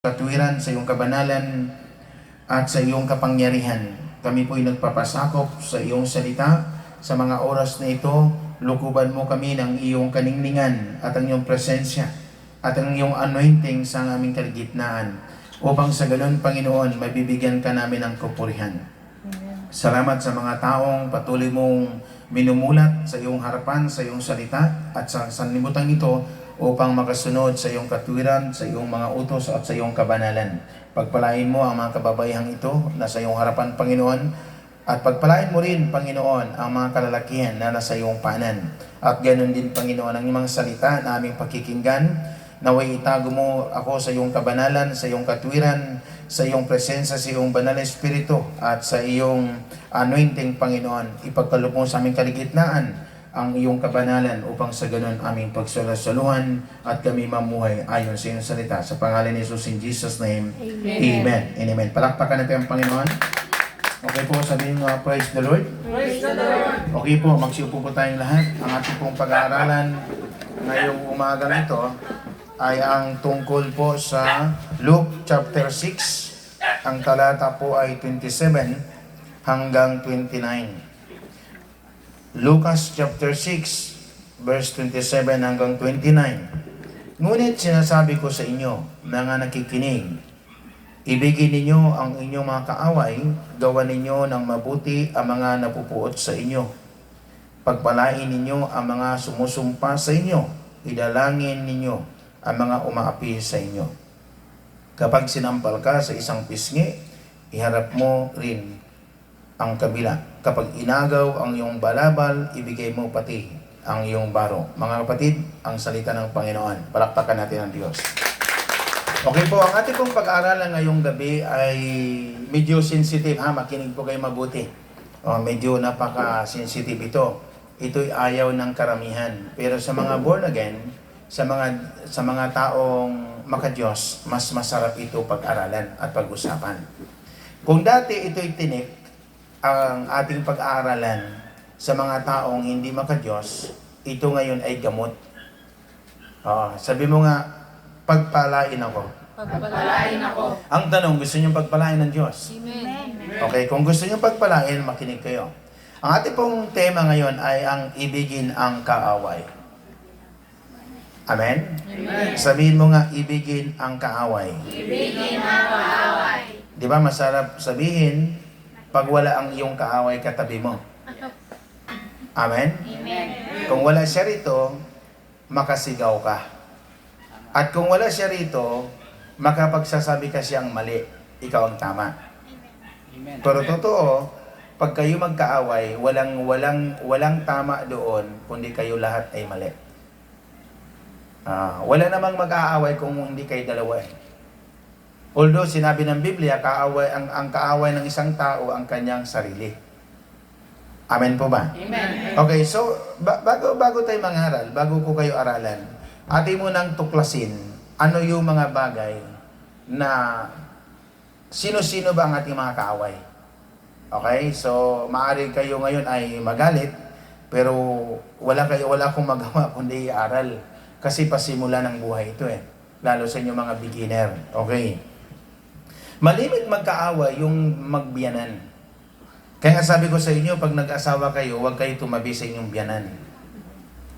Katuwiran, sa iyong kabanalan at sa iyong kapangyarihan. Kami po'y nagpapasakop sa iyong salita. Sa mga oras na ito, lukuban mo kami ng iyong kaningningan at ang iyong presensya at ang iyong anointing sa aming kaligitnaan upang sa ganun, Panginoon, mabibigyan ka namin ng kapurihan. Salamat sa mga taong patuloy mong minumulat sa iyong harapan, sa iyong salita at sa sanlibutan ito upang makasunod sa iyong katuwiran, sa iyong mga utos at sa iyong kabanalan. Pagpalain mo ang mga kababayang ito na sa iyong harapan, Panginoon, at pagpalain mo rin, Panginoon, ang mga kalalakihan na nasa iyong panan. At ganoon din, Panginoon, ang mga salita na aming pakikinggan. Naway itago mo ako sa iyong kabanalan, sa iyong katuwiran, sa iyong presensya, sa iyong banal na espiritu, at sa iyong anointing, Panginoon. Ipagkaloob mo sa aming kaligitnaan ang iyong kabanalan upang sa ganun aming pagsalasuluhan at kami mamuhay ayon sa iyong salita. Sa pangalan ni Jesus, in Jesus' name, Amen. Amen. Palakpakan natin ang Panginoon. Okay po, sabihin mo, praise the Lord. Praise the Lord. Okay po, magsiupo po tayong lahat. Ang ating pong pag-aaralan ngayong umagang ito ay ang tungkol po sa Luke chapter 6. Ang talata po ay 27 hanggang 29. Lucas chapter 6, verse 27 hanggang 29. Ngunit sinasabi ko sa inyo, mga nakikinig, ibigin ninyo ang inyong mga kaaway, gawan ninyo ng mabuti ang mga napupuot sa inyo. Pagpalain ninyo ang mga sumusumpa sa inyo, idalangin ninyo ang mga umaapi sa inyo. Kapag sinampal ka sa isang pisngi, iharap mo rin ang kabila. Kapag inagaw ang iyong balabal, ibigay mo pati ang iyong baro. Mga kapatid, ang salita ng Panginoon. Palakpakan natin ang Diyos. Okay po, ang ating pong pag-aaralan ngayong gabi ay medyo sensitive, ha? Makinig po kayo mabuti. Medyo napaka-sensitive ito. Ito'y ayaw ng karamihan. Pero sa mga born again, sa mga taong maka-Diyos, mas masarap ito pag-aralan at pag-usapan. Kung dati ito'y tinik, ang ating pag-aaralan sa mga taong hindi maka-Diyos, ito ngayon ay gamot. Sabi mo nga, pagpalain ako. Pagpalain ako. Ang tanong, gusto niyo pagpalain ng Diyos? Amen. Okay, kung gusto niyo pagpalain, makinig kayo. Ang ating pong tema ngayon ay ang ibigin ang kaaway. Amen? Amen. Sabihin mo nga, ibigin ang kaaway. Ibigin ang kaaway. Di ba masarap sabihin, pag wala ang iyong kaaway katabi mo. Amen? Amen. Kung wala siya rito, makasigaw ka. At kung wala siya rito, makapagsasabi ka siyang mali, ikaw ang tama. Amen. Pero totoo, pag kayo magkaaway, walang tama doon, kundi kayo lahat ay mali. Wala namang mag-aaway kung hindi kayo dalawa. Although sinabi ng Biblia, ang kaaway ng isang tao ang kanyang sarili. Amen po ba? Amen. Okay, so bago tayo mangaral, bago ko kayo aralan, atin mo nang tuklasin ano yung mga bagay na sino-sino ba ang ating mga kaaway. Okay, so maaari kayo ngayon ay magalit, pero wala akong magawa kundi i-aral. Kasi pasimula ng buhay ito lalo sa inyo mga beginner. Okay. Malimit magkaaway yung magbiyanan. Kaya nga sabi ko sa inyo, pag nag-asawa kayo, huwag kayo tumabi sa inyong biyanan.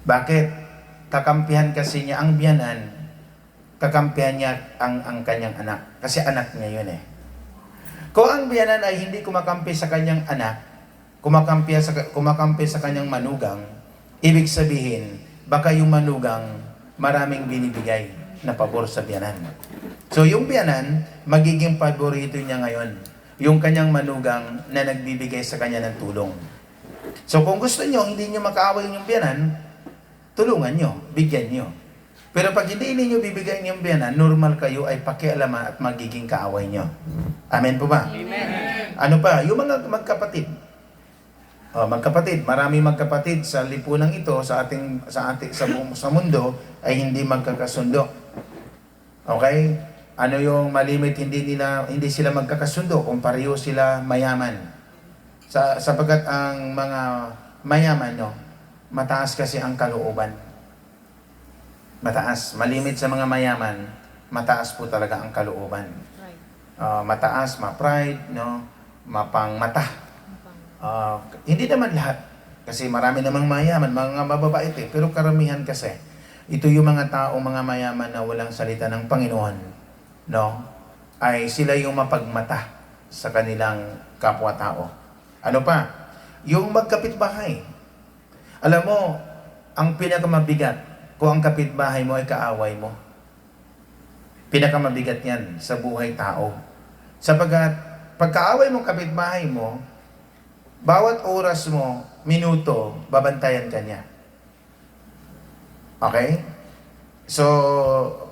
Bakit? Kakampihan kasi niya ang biyanan, kakampihan niya ang kanyang anak. Kasi anak niya yun Kung ang biyanan ay hindi kumakampi sa kanyang anak, kumakampi sa kanyang manugang, ibig sabihin, baka yung manugang maraming binibigay na pabor sa biyanan. So yung biyanan, magiging paborito niya ngayon. Yung kanyang manugang na nagbibigay sa kanya ng tulong. So kung gusto niyo, hindi niyo makaaway yung biyanan, tulungan niyo, bigyan niyo. Pero pag hindi niyo bibigyan yung biyanan, normal kayo ay pakialaman at magiging kaaway niyo. Amen po ba? Amen. Ano pa? Yung mga magkapatid. Magkapatid, marami magkapatid sa lipunan ito sa mundo ay hindi magkakasundo. Okay? Ano yung malimit hindi sila magkakasundo kung pareho sila mayaman. Sapagkat ang mga mayaman mataas kasi ang kalooban. Mataas, malimit sa mga mayaman, mataas po talaga ang kalooban. Mataas, ma-pride, no? Mapang-mata. Hindi naman lahat. Kasi marami namang mayaman, mga mababait eh. Pero karamihan kasi, ito yung mga taong mga mayaman na walang salita ng Panginoon, no? Ay sila yung mapagmata sa kanilang kapwa-tao. Ano pa? Yung magkapitbahay. Alam mo, ang pinakamabigat, kung ang kapitbahay mo ay kaaway mo, pinakamabigat yan sa buhay tao. Sapagkat, pagkaaway mong kapitbahay mo, bawat oras mo, minuto, babantayan ka niya. Okay? So,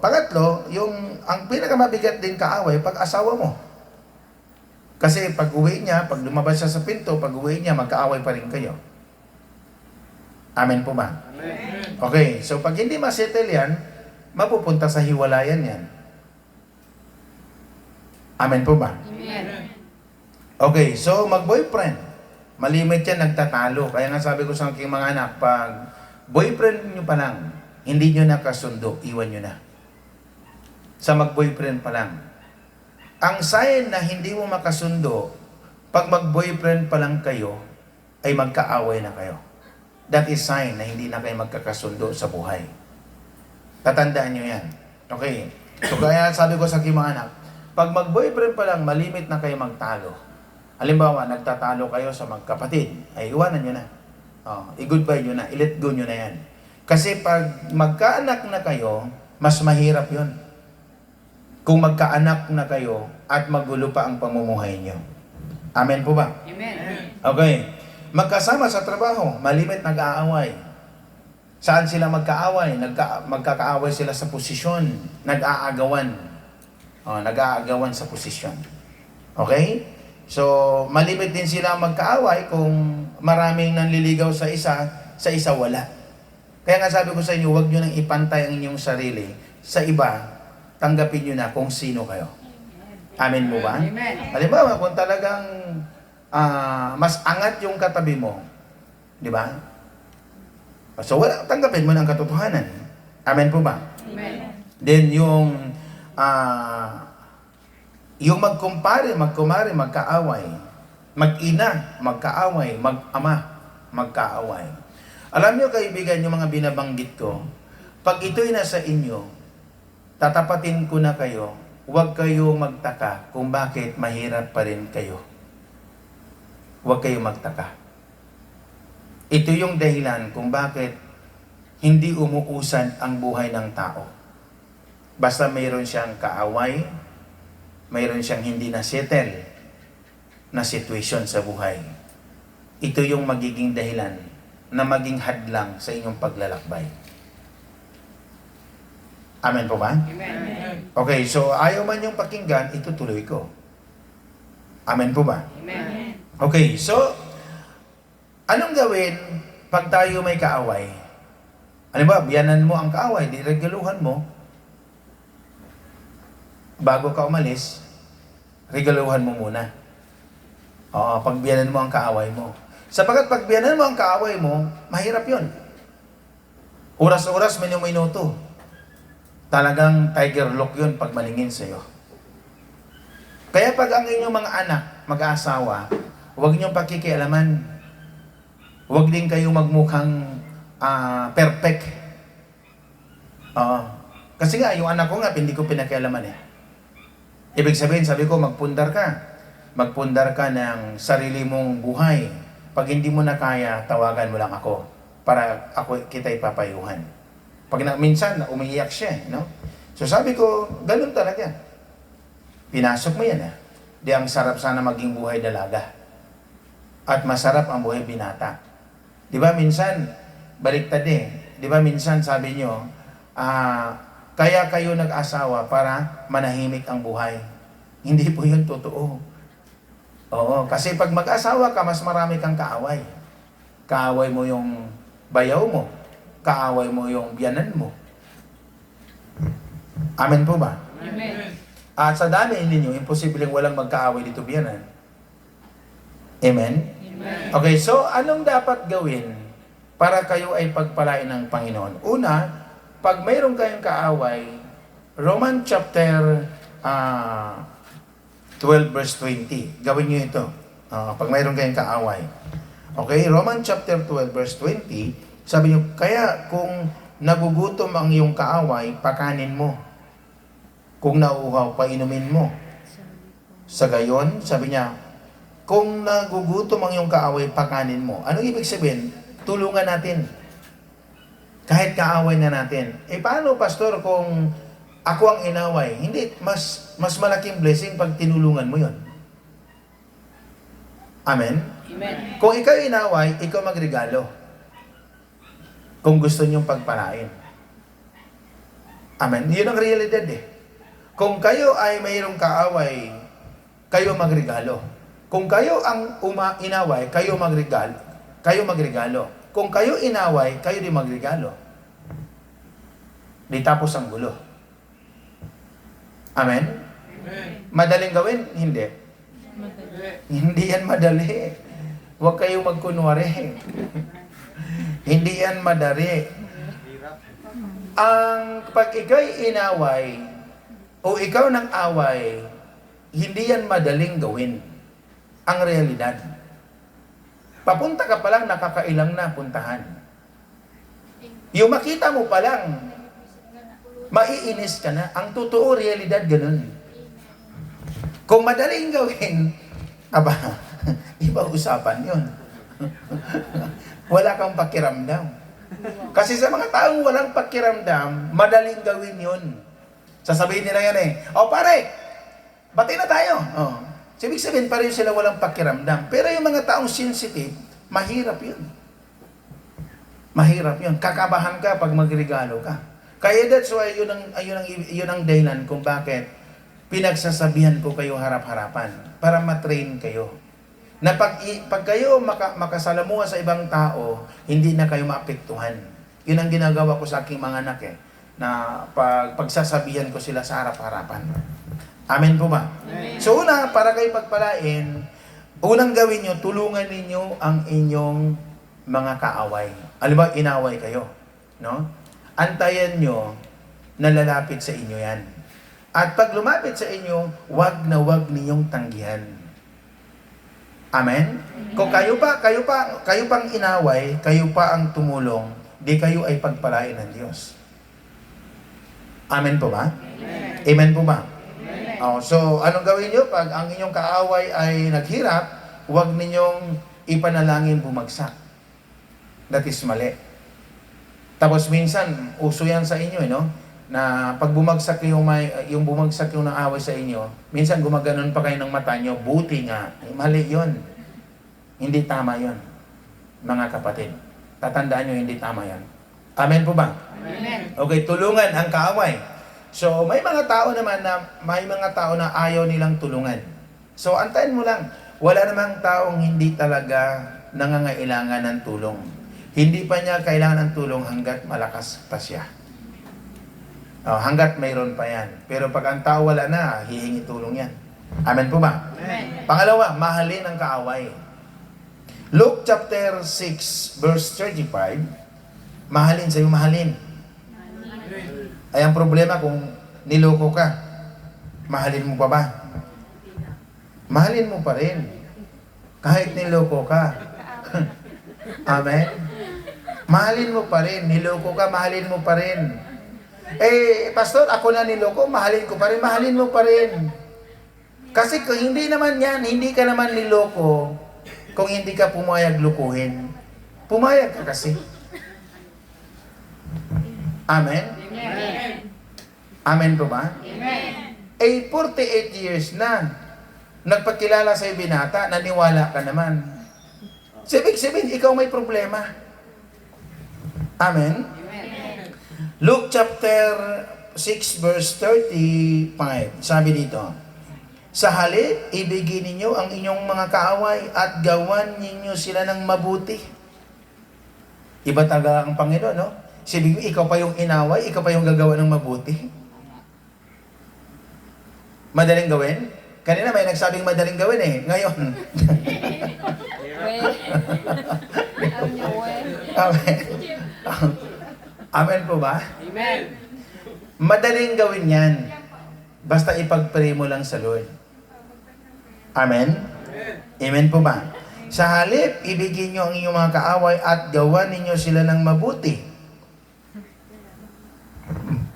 pangatlo, ang pinakamabigat din kaaway, pag-asawa mo. Kasi pag uwi niya, pag lumabas siya sa pinto, pag uwi niya, magkaaway pa rin kayo. Amen po ba? Amen. Okay, so pag hindi masettle yan, mapupunta sa hiwalayan yan. Amen po ba? Amen. Okay, so mag-boyfriend. Malimit yan, nagtatalo. Kaya nga sabi ko sa aking mga anak, pag boyfriend nyo pa lang, hindi nyo nakasundo, iwan nyo na. Sa mag-boyfriend pa lang. Ang sign na hindi mo makasundo, pag mag-boyfriend pa lang kayo, ay magkaaway na kayo. That is sign na hindi na kayo magkakasundo sa buhay. Tatandaan nyo yan. Okay. So kaya sabi ko sa aking mga anak, pag mag-boyfriend pa lang, malimit na kayo magtalo. Halimbawa, nagtatalo kayo sa magkapatid, ay iwanan nyo na. I-goodbye nyo na, i-let go nyo na yan. Kasi pag magkaanak na kayo, mas mahirap yun. Kung magkaanak na kayo at magulo pa ang pamumuhay nyo. Amen po ba? Amen. Okay. Magkasama sa trabaho, malimit nag-aaway. Saan sila magkaaway? Magkakaaway sila sa posisyon. Nag-aagawan. Nag-aagawan sa posisyon. Okay? So, malimit din sila magkaaway kung maraming nanliligaw sa isa wala. Kaya nga sabi ko sa inyo, huwag nyo nang ipantay ang inyong sarili sa iba, tanggapin nyo na kung sino kayo. Amen mo ba? Amen. Halimbawa, kung talagang mas angat yung katabi mo, di ba? So, tanggapin mo ng katotohanan. Amen po ba? Amen. Then, yung magkumpare, magkumare, magkaaway. Mag-ina, magkaaway. Mag-ama, magkaaway. Alam niyo, kaibigan, yung mga binabanggit ko, pag ito'y nasa inyo, tatapatin ko na kayo, huwag kayo magtaka kung bakit mahirap pa rin kayo. Huwag kayo magtaka. Ito yung dahilan kung bakit hindi umuusad ang buhay ng tao. Basta mayroon siyang kaaway, mayroon siyang hindi na-settle na situation sa buhay. Ito yung magiging dahilan na maging hadlang sa inyong paglalakbay. Amen po ba? Amen. Okay, so ayaw man yung pakinggan, itutuloy ko. Amen po ba? Amen. Okay, so anong gawin pag tayo may kaaway? Ano ba, biyanan mo ang kaaway, di regaluhan mo. Bago ka umalis, regaluhan mo muna. Pagbiyanan mo ang kaaway mo. Sapagat pagbiyanan mo ang kaaway mo, mahirap yon. Oras-oras, minuto. Talagang tiger look yun pag malingin sa'yo. Kaya pag ang inyong mga anak, mag-aasawa, huwag niyong pakikialaman. Huwag din kayo magmukhang perfect. Kasi nga, yung anak ko nga, hindi ko pinakialaman eh. Ibig sabihin, sabi ko, magpundar ka. Magpundar ka ng sarili mong buhay. Pag hindi mo na kaya, tawagan mo lang ako para kita ipapayuhan. Minsan, umiiyak siya, no? So sabi ko, ganun talaga. Pinasok mo yan, Di ang sarap sana maging buhay dalaga. At masarap ang buhay binata. Di ba minsan, baliktad Di ba minsan sabi nyo, kaya kayo nag-asawa para manahimik ang buhay. Hindi po yun totoo. Oo, kasi pag mag-asawa ka, mas marami kang kaaway. Kaaway mo yung bayaw mo. Kaaway mo yung biyanan mo. Amen po ba? Amen. At sa dami ninyo, imposibleng walang magkaaway dito biyanan. Amen? Amen. Okay, so anong dapat gawin para kayo ay pagpalain ng Panginoon? Una, pag mayroon kayong kaaway, Roman chapter 12 verse 20. Gawin niyo ito. Pag mayroon kayong kaaway. Okay, Roman chapter 12 verse 20, sabi niyo, kaya kung nagugutom ang iyong kaaway, pakanin mo. Kung nauuhaw, painumin mo. Sa gayon, sabi niya, kung nagugutom ang iyong kaaway, pakanin mo. Ano ibig sabihin? Tulungan natin. Kahit kaaway na natin. Paano, pastor, kung ako ang inaway? Hindi, mas malaking blessing pag tinulungan mo yon. Amen? Amen. Kung ikaw inaway, ikaw magregalo. Kung gusto niyong pagpalain. Amen? Yun ang realidad eh. Kung kayo ay mayroong kaaway, kayo magregalo. Kung kayo ang inaway, kayo magregalo. Kayo magregalo. Kung kayo inaway, kayo din magregalo. Di tapos ang gulo. Amen? Madaling gawin? Hindi. Hindi yan madali. Huwag kayo magkunwari. Hindi yan madali. Pag ikaw'y inaway, o ikaw ng away, hindi yan madaling gawin. Ang realidad. Papunta ka pa lang, nakakailang na puntahan. Yung makita mo pa lang, maiinis ka na. Ang totoo, realidad, ganun. Kung madaling gawin, iba usapan yun. Wala kang pakiramdam. Kasi sa mga taong walang pakiramdam, madaling gawin yun. Sasabihin nila yan pare, bati na tayo. Ibig sabihin, pareho sila walang pakiramdam. Pero yung mga taong sensitive, mahirap yun. Mahirap yun. Kakabahan ka pag magregalo ka. Kaya that's why yun ang dahilan kung bakit pinagsasabihan ko kayo harap-harapan para matrain kayo. Na pag kayo makasalamuha sa ibang tao, hindi na kayo maapektuhan. Yun ang ginagawa ko sa aking mga anak na pagsasabihan ko sila sa harap-harapan. Amen po ba? Amen. So para kayo pagpalain, unang gawin nyo, tulungan ninyo ang inyong mga kaaway. Alam ba, inaway kayo. No? Antayan nyo na lalapit sa inyo yan. At pag lumapit sa inyo, wag na wag ninyong tanggihan. Amen? Kung kayo pang inaway, kayo pa ang tumulong, di kayo ay pagpalain ng Diyos. Amen po ba? Amen po ba? So, anong gawin nyo? Pag ang inyong kaaway ay naghirap, huwag ninyong ipanalangin bumagsak. That is mali. Tapos minsan, uso yan sa inyo, na pag bumagsak yung bumagsak yung naaway sa inyo, minsan gumaganon pa kayo ng mata nyo, buti nga. Mali yun. Hindi tama yun, mga kapatid. Tatandaan nyo, hindi tama yan. Amen po ba? Amen. Okay, tulungan ang kaaway. So, may mga tao na ayaw nilang tulungan. So, antayin mo lang. Wala namang taong hindi talaga nangangailangan ng tulong. Hindi pa niya kailangan ng tulong hanggat malakas pa siya. Hanggat mayroon pa yan. Pero pag ang tao wala na, hihingi tulong yan. Amen po ba? Amen. Pangalawa, mahalin ang kaaway. Luke chapter 6 verse 35, mahalin sa'yo, mahalin. Ay ang problema kung niloko ka, mahalin mo pa ba? Mahalin mo pa rin. Kahit niloko ka. Amen? Mahalin mo pa rin. Niloko ka, mahalin mo pa rin. Pastor, ako na niloko, mahalin ko pa rin. Mahalin mo pa rin. Kasi kung hindi naman yan, hindi ka naman niloko kung hindi ka pumayag lukuhin. Pumayag ka kasi. Amen? Amen. Amen po ba? Amen. 48 years na. Nagpakilala sa binata, naniwala ka naman. Sabihin, ikaw may problema. Amen? Amen. Luke chapter 6 verse 35, sabi dito, sa halip, ibigin ninyo ang inyong mga kaaway at gawan ninyo sila ng mabuti. Iba talaga ang Panginoon, no? Sabihin, ikaw pa yung inaway, ikaw pa yung gagawa ng mabuti. Madaling gawin? Kanina may nagsabing madaling gawin Ngayon. Amen. Amen po ba? Amen. Madaling gawin yan. Basta ipag-pray mo lang sa Lord. Amen? Amen po ba? Sa halip, ibigin nyo ang inyong mga kaaway at gawan ninyo sila ng mabuti.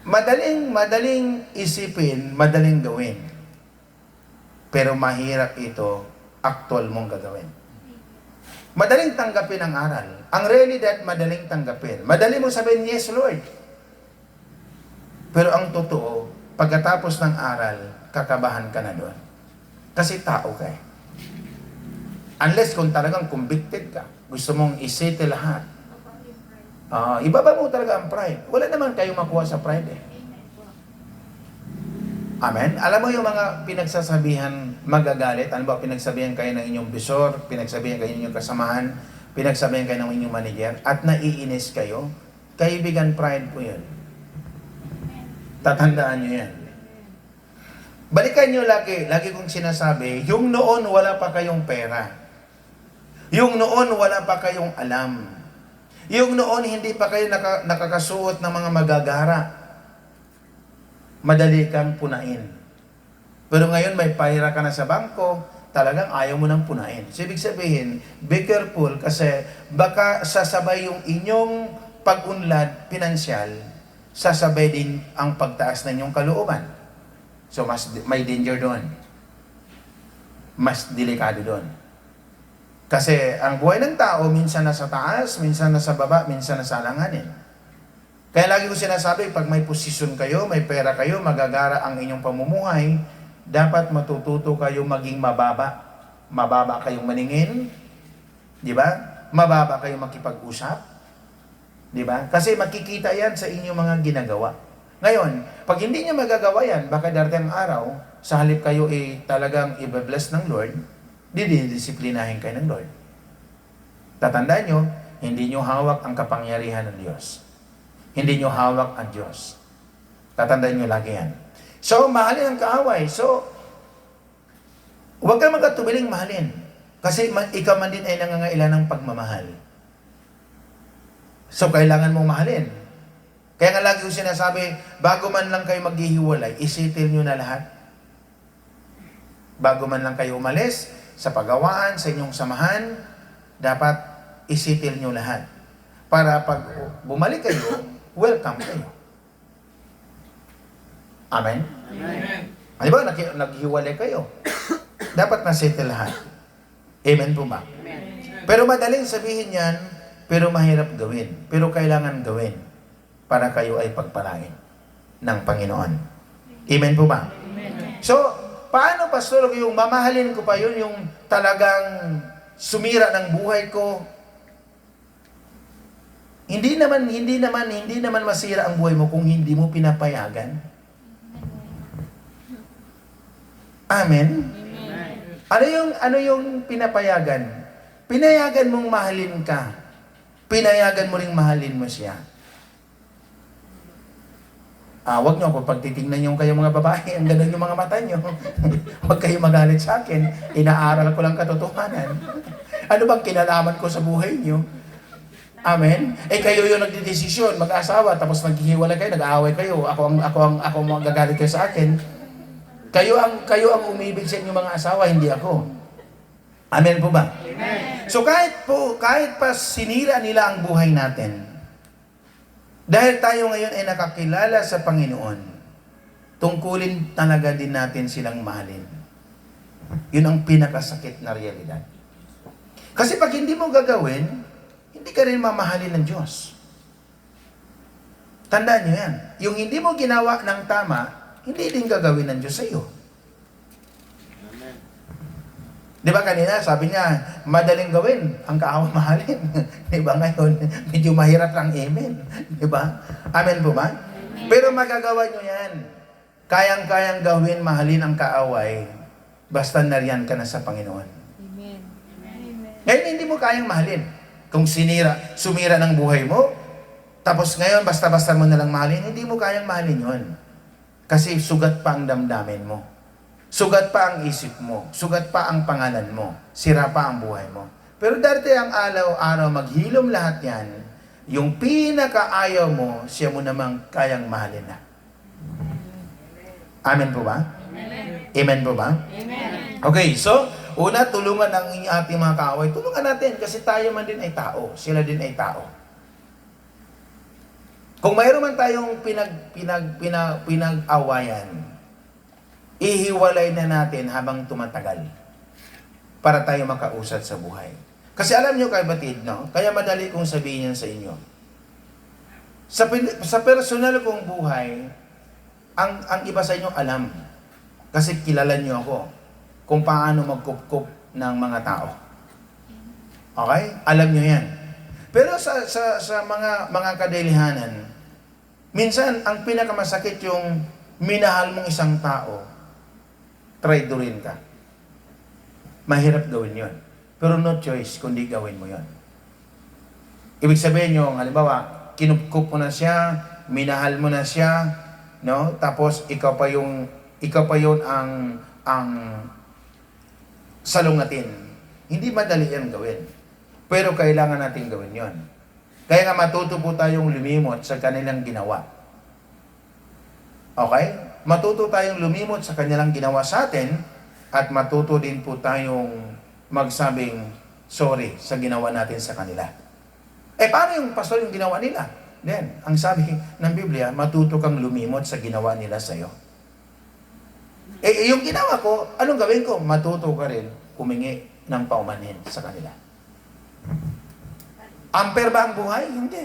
Madaling isipin, madaling gawin. Pero mahirap ito, actual mong gagawin. Madaling tanggapin ang aral. Ang realidad, madaling tanggapin. Madali mo sabihin, yes, Lord. Pero ang totoo, pagkatapos ng aral, kakabahan ka na doon. Kasi tao ka eh. Unless kung talagang convicted ka, gusto mong isettle lahat. Ibaba mo talaga ang pride. Wala naman kayong makuha sa pride eh. Amen? Alam mo yung mga pinagsasabihan magagalit, ano ba, pinagsabihan kayo ng inyong bisor, pinagsabihan kayo ng inyong kasamahan, pinagsabihan kayo ng inyong manager, at naiinis kayo, kaibigan, pride po yun. Tatandaan nyo yan. Balikan nyo lagi kong sinasabi, yung noon wala pa kayong pera. Yung noon wala pa kayong alam. Yung noon hindi pa kayo nakakasuot ng mga magagara. Madali kang punain. Pero ngayon may pera ka na sa bangko, talagang ayaw mo nang punain. So, ibig sabihin, be careful kasi baka sasabay yung inyong pag-unlad pinansyal, sasabay din ang pagtaas ng inyong kalooban. So, may danger doon. Mas delikado doon. Kasi ang buhay ng tao, minsan nasa taas, minsan nasa baba, minsan nasa alanganin. Kaya lagi ko sinasabi, pag may posisyon kayo, may pera kayo, magagara ang inyong pamumuhay, dapat matututo kayo maging mababa. Mababa kayong maningin, di ba? Mababa kayong makipag-usap, di ba? Kasi makikita yan sa inyong mga ginagawa. Ngayon, pag hindi niya magagawa yan, baka darating ang araw, sa halip kayo talagang i-bless ng Lord, didisiplinahin kayo ng Lord. Tatandaan nyo, hindi nyo hawak ang kapangyarihan ng Diyos. Hindi nyo hawak ang Diyos. Tatandaan nyo lagi yan. So, mahalin ang kaaway. So, huwag kang magkatubiling mahalin. Kasi ikaw man din ay nangangailan ng pagmamahal. So, kailangan mong mahalin. Kaya nga lagi ko sinasabi, bago man lang kayo maghihiwalay, isettle nyo na lahat. Bago man lang kayo umalis, sa pagawaan, sa inyong samahan, dapat isettle nyo lahat. Para pag bumalik kayo, welcome kayo. Amen? Amen. Di ba, naghiwalay kayo. Dapat na-settle lahat. Amen po ba? Amen. Pero madaling sabihin yan, pero mahirap gawin. Pero kailangan gawin para kayo ay pagpalain ng Panginoon. Amen po ba? Amen. So, paano, Pastor, yung mamahalin ko pa yun, yung talagang sumira ng buhay ko? Hindi naman masira ang buhay mo kung hindi mo pinapayagan. Amen? Ano yung pinapayagan? Pinayagan mong mahalin ka. Pinayagan mo ring mahalin mo siya. Huwag nyo, kung pagtitignan nyo kayo mga babae, ang ganda yung mga mata nyo. Huwag kayo magalit sa akin. Inaaral ko lang katotohanan. Ano bang kinalaman ko sa buhay nyo? Amen? Kayo yung nagdidesisyon, mag-asawa, tapos naghihiwalay kayo, nag-aaway kayo. Ako magagalit kayo sa akin. Kayo ang umibig sa inyong mga asawa, hindi ako. Amen po ba? Amen. So kahit pa sinira nila ang buhay natin, dahil tayo ngayon ay nakakilala sa Panginoon, tungkulin talaga din natin silang mahalin. Yun ang pinakasakit na realidad. Kasi pag hindi mo gagawin, hindi ka rin mamahalin ng Diyos. Tandaan nyo yan. Yung hindi mo ginawa ng tama, hindi din gagawin ng Diyos sa iyo. Di ba kanina, sabi niya, madaling gawin ang kaawang mahalin. Di ba ngayon, medyo mahirap lang, amen. Di ba? Amen po ba? Pero magagawa nyo yan. Kayang-kayang gawin, mahalin ang kaaway, basta nariyan ka na sa Panginoon. Amen. Ngayon, hindi mo kayang mahalin. Kung sumira ng buhay mo, tapos ngayon, basta-basta mo nalang mahalin, hindi mo kayang mahalin yon. Kasi sugat pa ang damdamin mo. Sugat pa ang isip mo. Sugat pa ang pangalan mo. Sira pa ang buhay mo. Pero dati ang araw-araw, maghilom lahat yan. Yung pinakaayaw mo, siya mo namang kayang mahalin na. Amen po ba? Amen. Amen po ba? Amen. Okay, so, una, tulungan ang ating mga kaaway. Tulungan natin kasi tayo man din ay tao. Sila din ay tao. Kung mayroon man tayong pinag-awayan, ihiwalay na natin habang tumatagal para tayo makausad sa buhay. Kasi alam nyo kapatid, no? Kaya madali kong sabihin yan sa inyo. Sa personal kong buhay, ang iba sa inyo alam. Kasi kilala nyo ako kung paano magkup-kup ng mga tao. Okay? Alam nyo yan. Pero sa mga kadilihanan, minsan ang pinakamasakit yung minahal mong isang tao, traidorin ka. Mahirap gawin yon. Pero no choice kundi gawin mo yon. Ibig sabihin yung, halimbawa, kinupkup mo na siya, minahal mo na siya, no? Tapos ikaw pa yung ang salungatin. Hindi madali yan gawin. Pero kailangan natin gawin yon. Kaya nga matuto po tayong lumimot sa kanilang ginawa. Okay? Matuto tayong lumimot sa kanilang ginawa sa atin at matuto din po tayong magsabing sorry sa ginawa natin sa kanila. Paano yung pastor yung ginawa nila? Then, ang sabi ng Biblia, matuto kang lumimot sa ginawa nila sa'yo. Yung ginawa ko, anong gawin ko? Matuto ka rin humingi ng paumanhin sa kanila. Amper ba ang buhay? Hindi.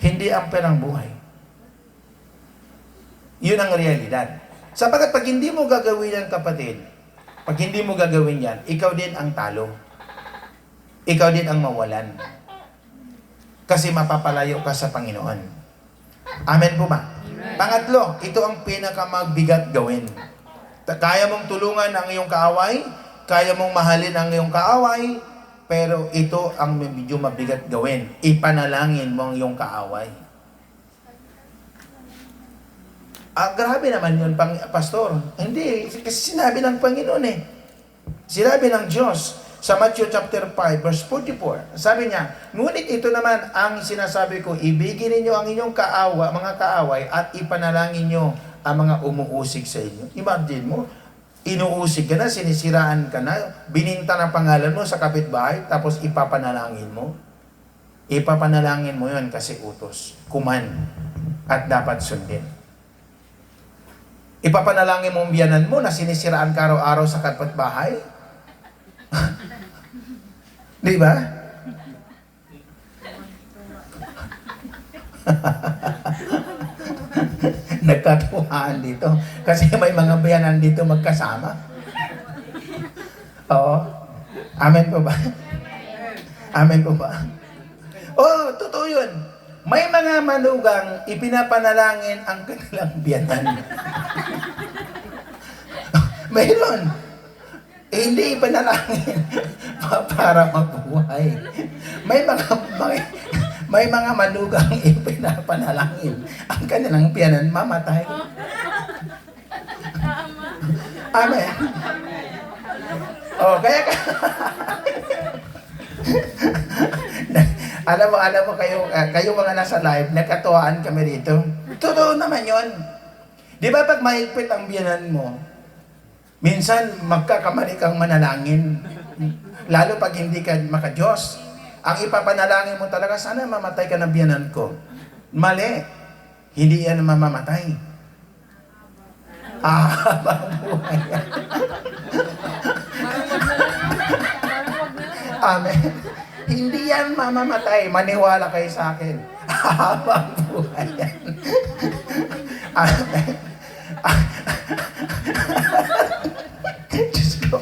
Hindi amper ang buhay. Yun ang realidad. Sapagkat pag hindi mo gagawin yan, kapatid, pag hindi mo gagawin yan, ikaw din ang talo. Ikaw din ang mawalan. Kasi mapapalayo ka sa Panginoon. Amen po ba? Amen. Pangatlo, ito ang pinakamagbigat gawin. Kaya mong tulungan ang iyong kaaway, kaya mong mahalin ang iyong kaaway, pero ito ang medyo mabigat gawin. Ipanalangin mo ang iyong kaaway. Grabe naman yun, Pastor. Hindi, kasi sinabi ng Panginoon eh. Sinabi ng Diyos sa Matthew chapter 5, verse 44. Sabi niya, ngunit ito naman ang sinasabi ko, ibigin ninyo ang inyong mga kaaway at ipanalangin nyo ang mga umuusig sa inyo. Imagine mo, inuusig ka na, sinisiraan ka na, bininta ng pangalan mo sa kapitbahay, tapos ipapanalangin mo. Ipapanalangin mo yun kasi utos, kuman, at dapat sundin. Ipapanalangin mo ang biyanan mo na sinisiraan ka araw-araw sa kapitbahay. Di ba? Nagkatuwaan dito. Kasi may mga biyanan dito magkasama. Oo. Amen po ba? Amen po ba? Oo, totoo yun. May mga manugang ipinapanalangin ang kanilang biyanan. Mayroon. Hindi ipanalangin para mabuhay. May mga manugang ipinapanalangin ang kanilang biyanan mamatay. Amen. Kaya alam mo kayo mga nasa live, nagkatuwaan kami dito. Totoo naman 'yon. 'Di ba pag mahigpit ang biyanan mo, minsan magkakamali kang manalangin. Lalo pag hindi ka maka-Diyos. Ang ipapanalangin mo talaga, sana mamatay ka ng biyanan ko. Mali. Hindi yan mamamatay. Habang buhay yan. Amen. Hindi yan mamamatay. Maniwala kayo sa akin. Habang buhay yan. Amen. Diyos ko.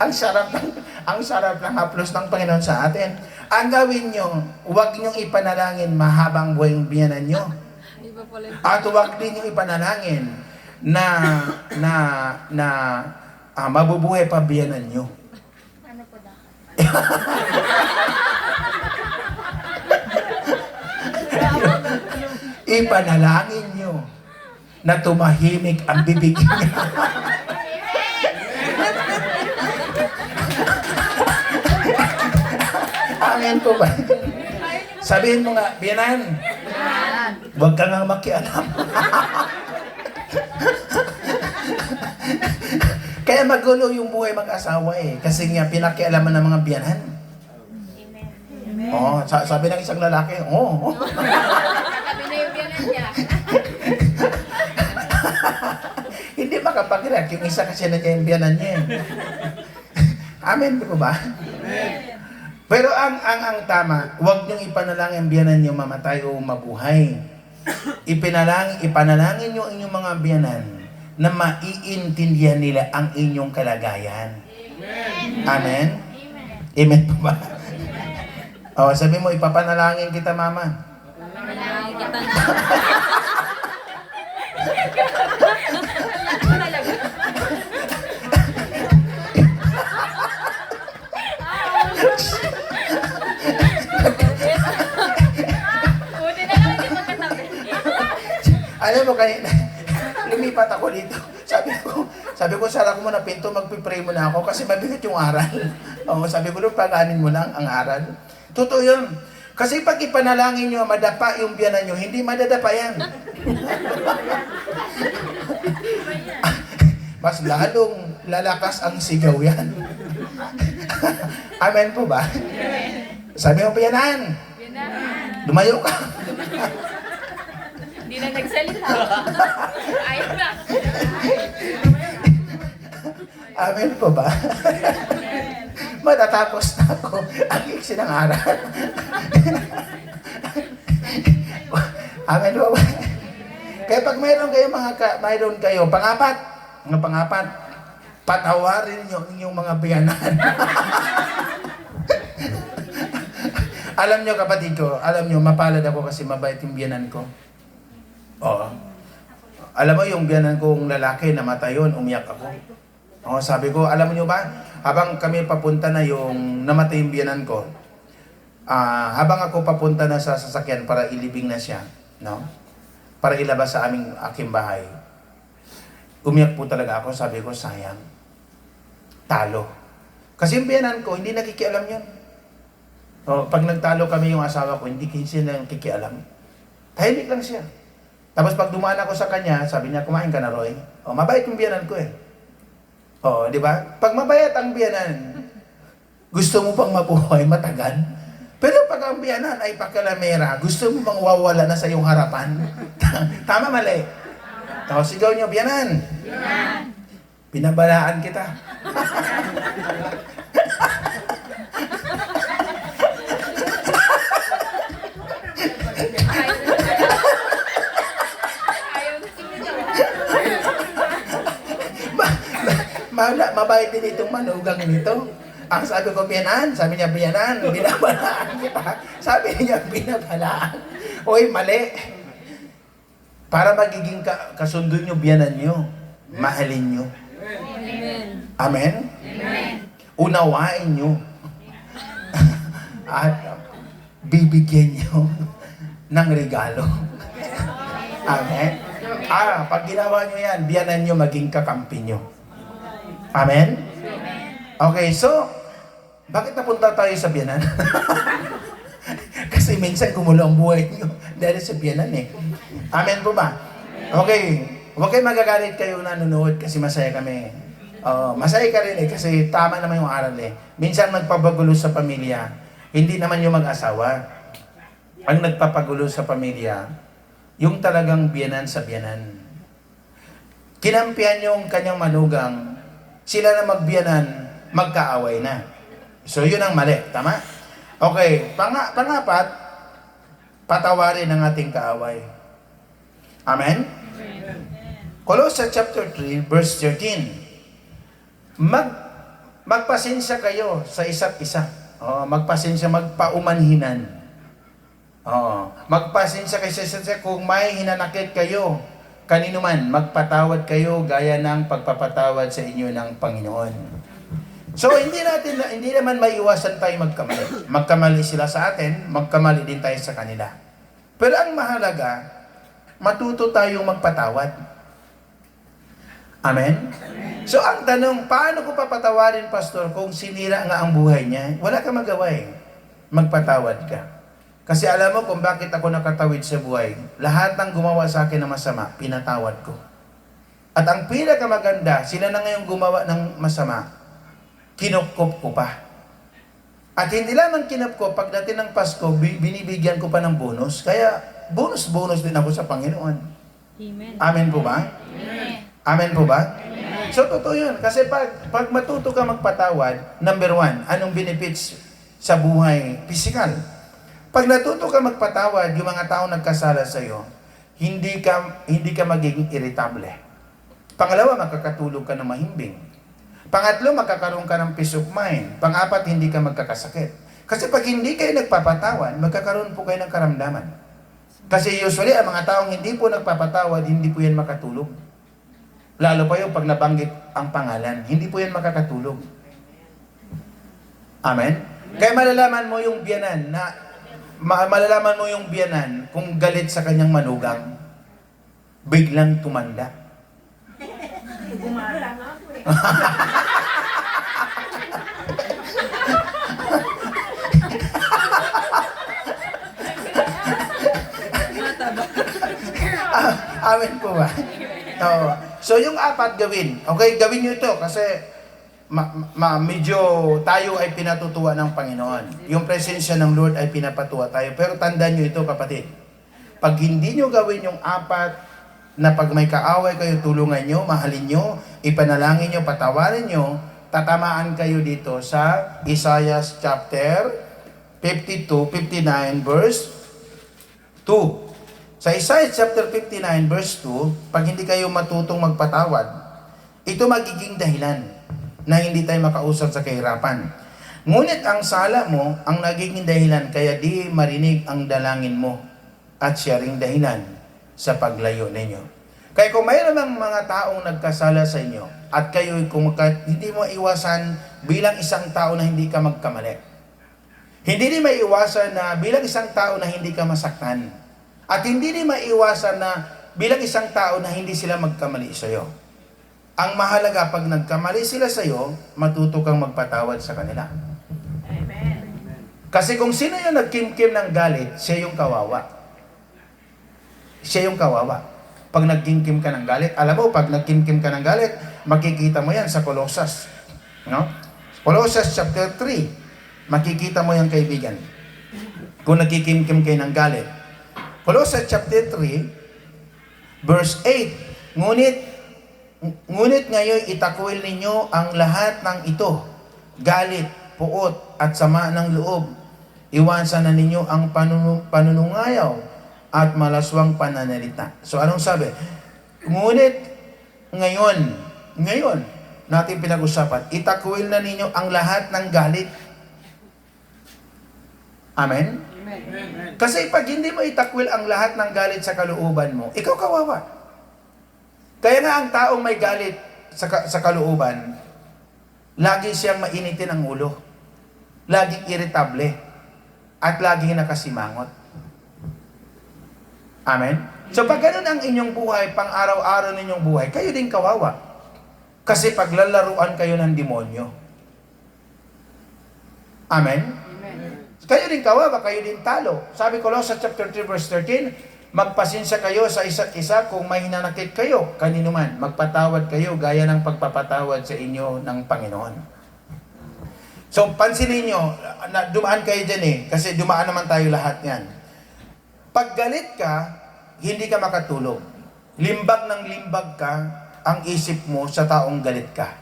Ang sarap ng haplos ng Panginoon sa atin. Ang gawin nyo, huwag nyo ipanalangin mahabang buhay yung biyanan nyo. At huwag din nyo ipanalangin na mabubuhay pa biyanan nyo. Ano po dapat? Ipanalangin nyo na tumahimik ang bibig niya. Amen po ba? Sabihin mo nga, biyanan, Huwag ka nga makialam. Kaya magulo yung buhay mag-asawa eh. Kasi nga pinakialaman ng mga biyanan. Amen. Oh, sabi ng isang lalaki, oh. Katabi na yung biyanan niya. Hindi makapag-react. Yung isa kasi na niya yung biyanan niya eh. Amen po ba? Amen. Pero ang tama, huwag niyong ipanalangin ang biyanan niyo mamatay o mabuhay. Ipanalangin niyo ang inyong mga biyanan na maiintindihan nila ang inyong kalagayan. Amen? Amen po ba? O, sabi mo, ipapanalangin kita, mama. Manalangin kita na. Buti na lang hindi magkatabi. Alam mo, kanina, lumipat ako dito. Sabi ko, sara ko muna pinto, magpipray mo na ako kasi mabigat yung aral. O, sabi ko, paganin mo lang ang aral. Totoo yun. Kasi pag ipanalangin nyo, madapa yung biyanan nyo, hindi madadapa yan. Mas lalong lalakas ang sigaw yan. Amen po ba? Sabi mo, biyanan, Biyanan. lumayo ka. Hindi na nagsalita. Ayaw na. Amen po ba? Matatapos na ako ang iksi ng aral. Amen po ba? Kaya pag mayroon kayo, pangapat, patawarin niyo ang inyong mga biyanan. Alam niyo kapatid ko, mapalad ako kasi mabait yung biyanan ko. Oo. Alam mo yung biyanan kong lalaki, namatay yun, umiyak ako. Oo, sabi ko, alam niyo ba, habang kami papunta na yung namatay yung biyanan ko, habang ako papunta na sa sasakyan para ilibing na siya, no? Para ilabas sa aking bahay, umiyak po talaga ako, sabi ko, sayang. Talo. Kasi yung biyanan ko, hindi nakikialam yun. O, pag nagtalo kami yung asawa ko, hindi kasi na nakikialam. Tahimik lang siya. Tapos pag dumaan ako sa kanya, sabi niya, kumain ka na, Roy. O, mabait yung biyanan ko eh. O, di ba? Pag mabait ang biyanan, gusto mo pang mabuhay matagal. Pero pag ang biyanan ay pakalamera, gusto mo bang wawala na sa iyong harapan? Tama, mali. Tapos sigaw niyo, biyanan. Biyanan. Binabalaan kita. Ayaw na sumigaw. Mabait din itong manugang nito. Ang sabi ko, biyanan. Sabi niya, biyanan. Binabalaan kita. Sabi niya, binabalaan. Uy, mali. Para magiging kasundo nyo, biyanan nyo. Mahalin nyo. Amen. Amen? Amen. Unawain nyo. At bibigyan nyo ng regalo. Amen? Pag ginawa nyo yan, biyanan nyo maging kakampi nyo. Amen? Okay, so, bakit napunta tayo sa biyanan? Kasi minsan kumulo ang buhay nyo dahil sa biyanan eh. Amen po ba? Okay, huwag kayo magagalit kayo nanonood kasi masaya kami. Masaya ka rin eh kasi tama naman yung aral eh. Minsan nagpapagulo sa pamilya, hindi naman yung mag-asawa. Ang nagpapagulo sa pamilya, yung talagang biyanan sa biyanan. Kinampihan yung kanyang manugang, sila na magbiyanan, magkaaway na. So yun ang mali, tama? Okay, pangapat, patawarin ang ating kaaway. Amen? Colossaes chapter 3, verse 13. Magpasensya kayo sa isa't isa. Magpasensya, magpaumanhinan. Magpasensya kayo sa isa't isa kung may hinanakit kayo. Kanino man, magpatawad kayo gaya ng pagpapatawad sa inyo ng Panginoon. So, hindi naman maiiwasan tayo magkamali. Magkamali sila sa atin, magkamali din tayo sa kanila. Pero ang mahalaga, matuto tayong magpatawad. Amen? So, ang tanong, paano ko papatawarin, Pastor, kung sinira nga ang buhay niya? Wala ka magawa eh. Magpatawad ka. Kasi alam mo kung bakit ako nakatawid sa buhay. Lahat ng gumawa sa akin ng masama, pinatawad ko. At ang pinakamaganda, sila na ngayong gumawa ng masama, kinupkop ko pa. At hindi lamang kinupkop, pagdating ng Pasko, binibigyan ko pa ng bonus. Kaya bonus din ako sa Panginoon. Amen. Amen po ba? Amen. Amen po ba? So, totoo yun. Kasi pag matuto ka magpatawad, number one, anong benefits sa buhay physical? Pag natuto ka magpatawad, yung mga tao nagkasala sa iyo, hindi ka magiging irritable. Pangalawa, makakatulog ka ng mahimbing. Pangatlo, magkakaroon ka ng peace of mind. Pangapat, hindi ka magkakasakit. Kasi pag hindi kayo nagpapatawad, magkakaroon po kayo ng karamdaman. Kasi usually, ang mga taong hindi po nagpapatawad, hindi po yan makatulog. Lalo pa yung pag nabanggit ang pangalan, hindi po yan makakatulog. Amen? Kaya malalaman mo yung biyanan na malalaman mo yung biyanan kung galit sa kanyang manugang, biglang tumanda. Bumata nga ako eh. Amen po ba? Oo. So yung apat gawin. Okay, gawin nyo ito kasi medyo tayo ay pinatutuwa ng Panginoon. Yung presensya ng Lord ay pinapatuwa tayo. Pero tandaan nyo ito, kapatid. Pag hindi nyo gawin yung apat, na pag may kaaway kayo, tulungan nyo, mahalin nyo, ipanalangin nyo, patawarin nyo, tatamaan kayo dito sa Isaiah chapter 52, 59, verse 2. Sa Isaiah chapter 59, verse 2, pag hindi kayo matutong magpatawad, ito magiging dahilan na hindi tayo makausap sa kahirapan. Ngunit ang sala mo ang nagiging dahilan kaya di marinig ang dalangin mo at siya ring dahilan sa paglayo ninyo. Kaya kung mayroon ng mga taong nagkasala sa inyo at kayo hindi mo iwasan bilang isang tao na hindi ka magkamali. Hindi din maiwasan na bilang isang tao na hindi ka masaktan. At hindi din maiwasan na bilang isang tao na hindi sila magkamali sa iyo. Ang mahalaga, pag nagkamali sila sa iyo, matuto kang magpatawad sa kanila. Amen. Kasi kung sino yung nagkimkim ng galit, siya yung kawawa. Siya yung kawawa. Pag nagkimkim ka ng galit, alam mo, pag nagkimkim ka ng galit, makikita mo yan sa Colossus. No? Colossus chapter 3, makikita mo yan, kaibigan. Kung nagkikimkim kayo ng galit. Colossus chapter 3, verse 8, Ngunit ngayon itakwil ninyo ang lahat ng ito, galit, puot, at sama ng loob. Iwasan na ninyo ang panunungayaw at malaswang pananalita. So anong sabi? Ngunit ngayon, natin pinag-usapan, itakwil na ninyo ang lahat ng galit. Amen? Amen. Kasi pag hindi mo itakwil ang lahat ng galit sa kalooban mo, ikaw kawawa. Kaya nga ang taong may galit sa kalooban, lagi siyang mainitin ang ulo, laging irritable, at laging nakasimangot. Amen? So pag ganun ang inyong buhay, pang araw-araw ninyong buhay, kayo din kawawa. Kasi paglalaruan kayo ng demonyo. Amen? Amen. Kayo din kawawa, kayo din talo. Sabi ko sa chapter 3 verse 13, magpasensya kayo sa isa't isa kung may hinanakit kayo, kanino man. Magpatawad kayo gaya ng pagpapatawad sa inyo ng Panginoon. So, pansinin nyo, dumaan kayo dyan kasi dumaan naman tayo lahat yan. Pag galit ka, hindi ka makatulog. Limbag ng limbag ka ang isip mo sa taong galit ka.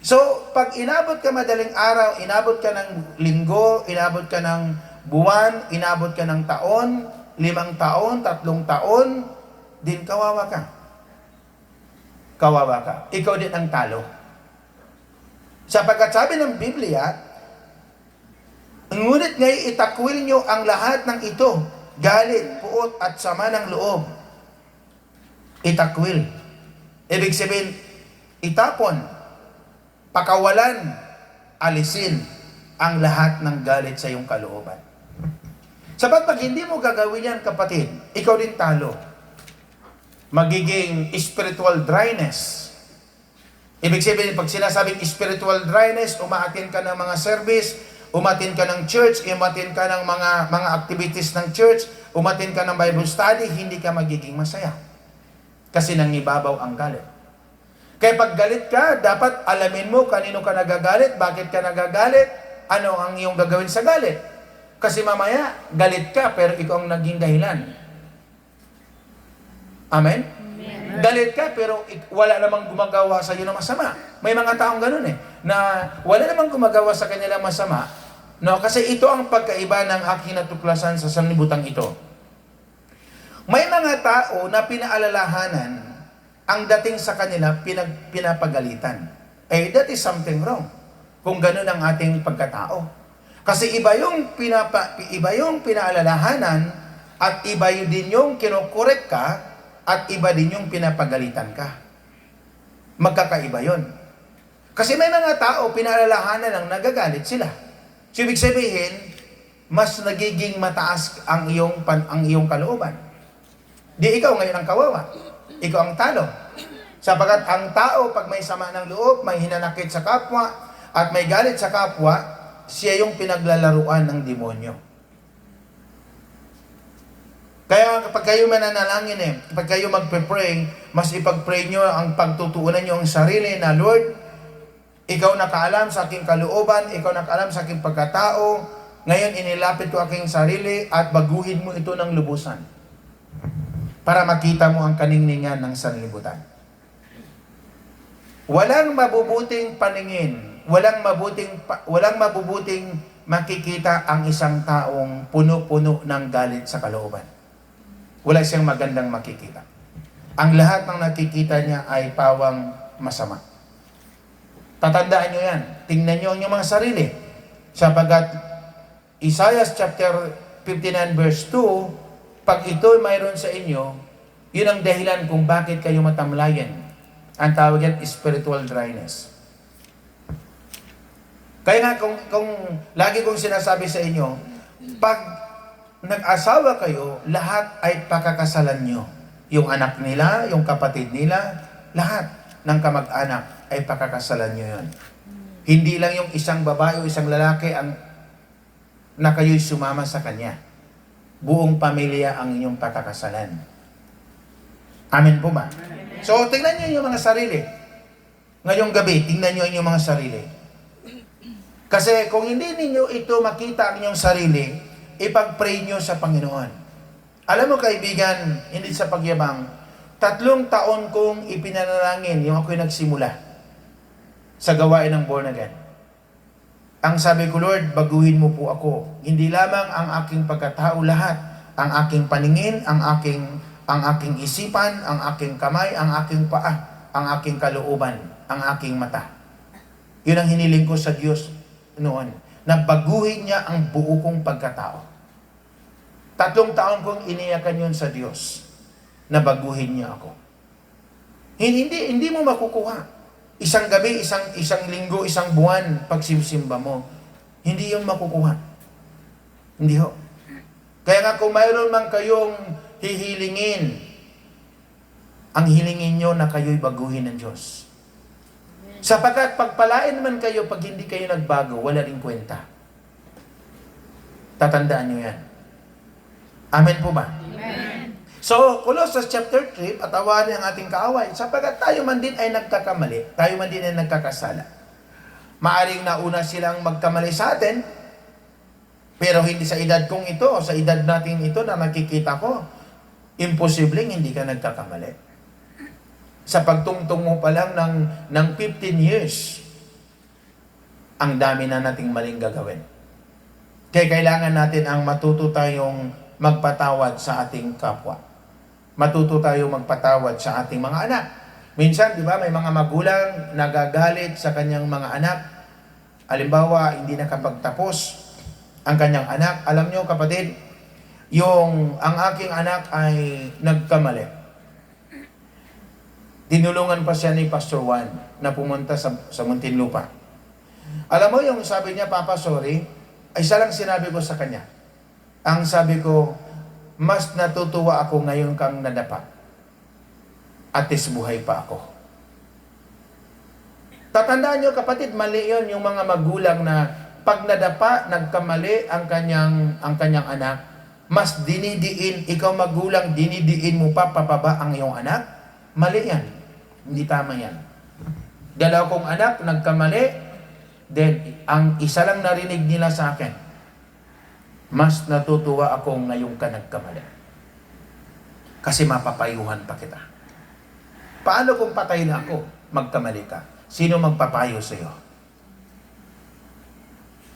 So, pag inabot ka madaling araw, inabot ka ng linggo, inabot ka ng buwan, inabot ka ng taon, 5 taon, 3 taon, din kawawa ka. Kawawa ka. Ikaw din ang talo. Sapagkat sabi ng Biblia, ngunit ngayon itakwil nyo ang lahat ng ito, galit, puot, at sama ng loob. Itakwil. Ibig sabihin, itapon, pakawalan, alisin ang lahat ng galit sa iyong kalooban. Sabat pag hindi mo gagawin yan, kapatid, ikaw din talo. Magiging spiritual dryness. Ibig sabihin, pag sinasabing spiritual dryness, umaatin ka ng mga service, umatin ka ng church, umatin ka ng mga activities ng church, umatin ka ng Bible study, hindi ka magiging masaya. Kasi nangibabaw ang galit. Kaya pag galit ka, dapat alamin mo kanino ka nagagalit, bakit ka nagagalit, ano ang iyong gagawin sa galit. Kasi mamaya, galit ka, pero ikaw ang naging dahilan. Amen? Galit ka, pero wala namang gumagawa sa iyo ng masama. May mga taong ganun na wala namang gumagawa sa kanila masama. No, kasi ito ang pagkaiba ng aking natuklasan sa sanlibutan ito. May mga tao na pinaalalahanan ang dating sa kanila pinapagalitan. That is something wrong. Kung ganun ang ating pagkatao. Kasi iba yung pinaalalahanan at iba yun din yung kinukorek ka at iba din yung pinapagalitan ka. Magkakaiba yun. Kasi may mga tao, pinaalalahanan ng nagagalit sila. So, ibig sabihin, mas nagiging mataas ang iyong kalooban. Di ikaw ngayon ang kawawa. Ikaw ang talo. Sapagat ang tao, pag may sama ng loob, may hinanakit sa kapwa, at may galit sa kapwa, siya yung pinaglalaruan ng demonyo. Kaya kapag kayo mananalangin kapag kayo magpe-pray, mas ipag-pray nyo ang pagtutuunan nyo ang sarili na, Lord, ikaw nakaalam sa aking kalooban, ikaw nakaalam sa aking pagkatao, ngayon inilapit ko aking sarili at baguhin mo ito ng lubusan para makita mo ang kaningningan ng sanlibutan. Walang mabubuting paningin, walang mabubuting makikita ang isang taong puno-puno ng galit sa kalooban. Wala siyang magandang makikita. Ang lahat ng nakikita niya ay pawang masama. Tatandaan nyo yan. Tingnan nyo ang inyong mga sarili. Sapagat Isaiah chapter 59 verse 2, pag ito mayroon sa inyo, yun ang dahilan kung bakit kayo matamlayan. Ang tawag yan, spiritual dryness. Kaya nga, kung lagi kong sinasabi sa inyo, pag nag-asawa kayo, lahat ay pakakasalan nyo. Yung anak nila, yung kapatid nila, lahat ng kamag-anak ay pakakasalan nyo yun. Hindi lang yung isang babae o isang lalaki ang na kayo'y sumama sa kanya. Buong pamilya ang inyong pakakasalan. Amen po ba? So, tingnan nyo yung mga sarili. Ngayong gabi, tingnan nyo yung mga sarili. Kasi kung hindi ninyo ito makita ang inyong sarili, ipag-pray nyo sa Panginoon. Alam mo kaibigan, hindi sa pagyabang, 3 taon kong ipinanalangin yung ako'y nagsimula sa gawain ng born again. Ang sabi ko, Lord, baguhin mo po ako. Hindi lamang ang aking pagkatao lahat, ang aking paningin, ang aking isipan, ang aking kamay, ang aking paa, ang aking kalooban, ang aking mata. Yun ang hiniling ko sa Diyos noon, na baguhin niya ang buo kong pagkatao. 3 taon kong iniyakan yun sa Diyos na baguhin niya ako. Hindi mo makukuha. Isang gabi, isang linggo, isang buwan, pagsimsimba mo. Hindi yun makukuha. Hindi ho. Kaya nga kung mayroon man kayong hihilingin, ang hilingin nyo na kayo'y baguhin ng Diyos. Sapagkat pagpalain man kayo pag hindi kayo nagbago, wala rin kwenta. Tatandaan nyo yan. Amen po ba? Amen. So, Colossus chapter 3, patawarin ang ating kaaway, sapagkat tayo man din ay nagkakamali, tayo man din ay nagkakasala. Maaring nauna silang magkamali sa atin, pero hindi sa edad kong ito, sa edad natin ito na nakikita ko, imposibleng hindi ka nagkakamali. Sa pagtungtong mo pa lang ng 15 years, ang dami na nating maling gagawin. Kaya kailangan natin ang matuto tayong magpatawad sa ating kapwa. Matuto tayong magpatawad sa ating mga anak. Minsan, di ba, may mga magulang nagagalit sa kanyang mga anak. Halimbawa, hindi nakapagtapos ang kanyang anak. Alam nyo, kapatid, ang aking anak ay nagkamali. Tinulungan pa siya ni Pastor Juan na pumunta sa Muntinlupa. Alam mo yung sabi niya, Papa, sorry, ay isa lang sinabi ko sa kanya. Ang sabi ko, mas natutuwa ako ngayon kang nadapa. At is buhay pa ako. Tatandaan nyo kapatid, mali yun yung mga magulang na pag nadapa, nagkamali ang kanyang anak, mas dinidiin, ikaw magulang, dinidiin mo pa pababa ang iyong anak? Mali yan. Hindi tama yan. Dalawa kong anak, nagkamali, then ang isa lang narinig nila sa akin, mas natutuwa ako ngayong ka nagkamali. Kasi mapapayuhan pa kita. Paano kung patay na ako, magkamali ka? Sino magpapayo sa iyo?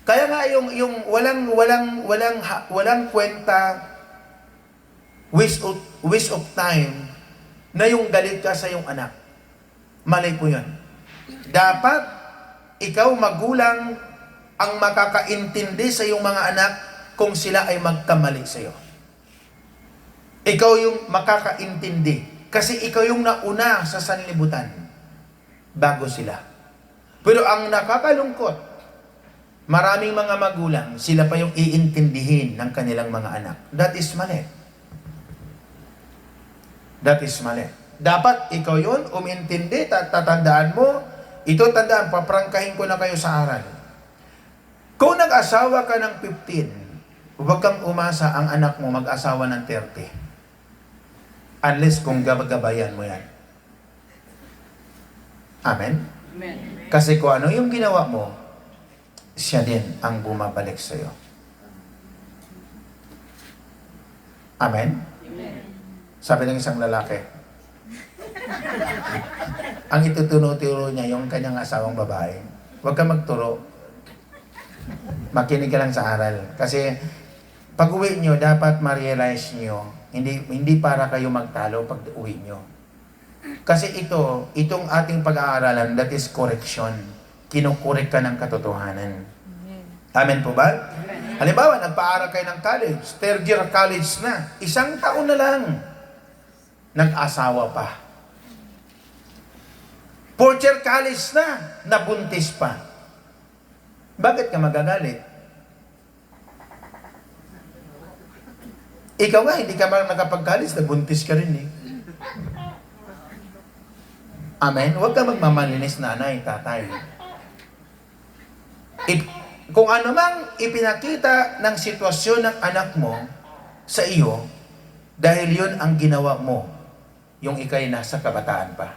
Kaya nga yung walang kwenta, waste of time na yung galit ka sa iyong anak. Mali po yun. Dapat ikaw magulang ang makakaintindi sa iyong mga anak kung sila ay magkamali sa iyo. Ikaw yung makakaintindi kasi ikaw yung nauna sa sanlibutan bago sila. Pero ang nakakalungkot, maraming mga magulang, sila pa yung iintindihin ng kanilang mga anak. That is mali. That is mali. Dapat ikaw yun, umintindi, tatandaan mo, ito tandaan, paprangkahin ko na kayo sa aral. Kung nag-asawa ka ng 15, huwag kang umasa ang anak mo mag-asawa ng 30. Unless kung gabagabayan mo yan. Amen? Amen. Kasi kung ano yung ginawa mo, siya din ang bumabalik sa iyo. Amen? Amen. Sabi ng isang lalaki, ang itutunuturo niya yung kanyang asawang babae. Huwag ka magturo. Makinig ka lang sa aral. Kasi pag uwi nyo, dapat ma-realize nyo, hindi para kayo magtalo pag uwi nyo. Kasi itong ating pag-aaralan, that is correction. Kinukorek ka ng katotohanan. Amen po ba? Halimbawa, nagpaaral kayo ng college, third year college na, 1 taon na lang, nag-asawa pa. Fourth year college na, nabuntis pa. Bakit ka magagalit? Ikaw nga, hindi ka man nakapag-college, nabuntis ka rin eh. Amen? Huwag ka magmamalinis nanay, tatay. Kung ano mang ipinakita ng sitwasyon ng anak mo sa iyo, dahil yun ang ginawa mo, yung ikay nasa kabataan pa.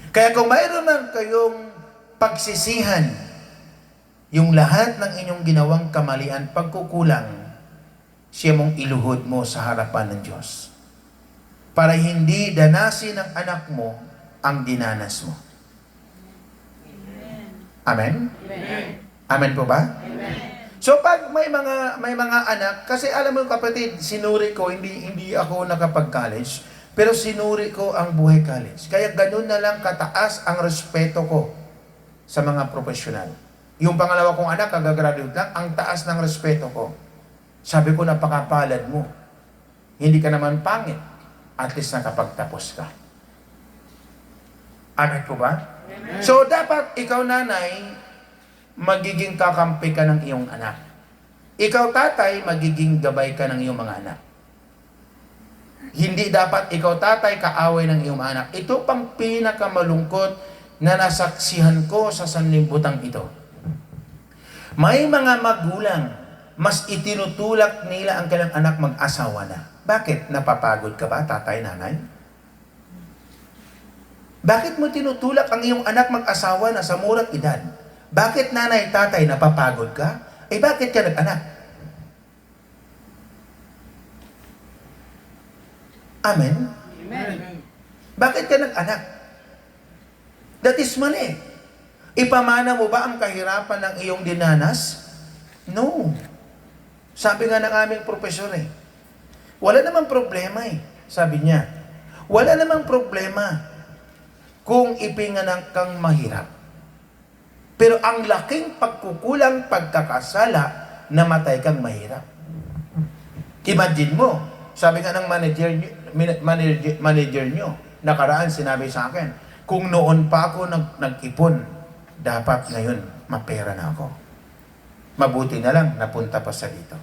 Kaya kung mayroon man kayong pagsisihan, yung lahat ng inyong ginawang kamalian, pagkukulang, siya mong iluhod mo sa harapan ng Diyos. Para hindi danasin ng anak mo ang dinanas mo. Amen? Amen. Amen po ba? Amen. So pag may mga anak, kasi alam mo kapatid, sinuri ko, hindi ako nakapag-college, pero sinuri ko ang buhay college. Kaya ganun na lang kataas ang respeto ko sa mga profesional. Yung pangalawa kong anak, kagagraduate lang, ang taas ng respeto ko. Sabi ko, napakapalad mo. Hindi ka naman pangit. At least nakapagtapos ka. Amen po ba? Amen. So, dapat ikaw nanay, magiging kakampi ka ng iyong anak. Ikaw tatay, magiging gabay ka ng iyong mga anak. Hindi dapat ikaw tatay, kaaway ng iyong mga anak. Ito pang pinakamalungkot na nasaksihan ko sa sanlibutan ito. May mga magulang, mas itinutulak nila ang kanilang anak mag-asawa na. Bakit? Napapagod ka ba, tatay, nanay? Bakit mo tinutulak ang iyong anak mag-asawa na sa murang edad? Bakit, nanay, tatay, napapagod ka? Eh, bakit ka nag-anak? Amen? Amen. Bakit ka nag-anak? That is mali. Ipamana mo ba ang kahirapan ng iyong dinanas? No. Sabi nga ng aming profesor wala namang problema Sabi niya, wala namang problema kung ipinganak kang mahirap. Pero ang laking pagkukulang pagkakasala, namatay kang mahirap. Imagine mo, sabi nga ng manager nyo, nakaraan sinabi sa akin, kung noon pa ako nag-ipon, dapat ngayon mapera na ako. Mabuti na lang, napunta pa sa dito.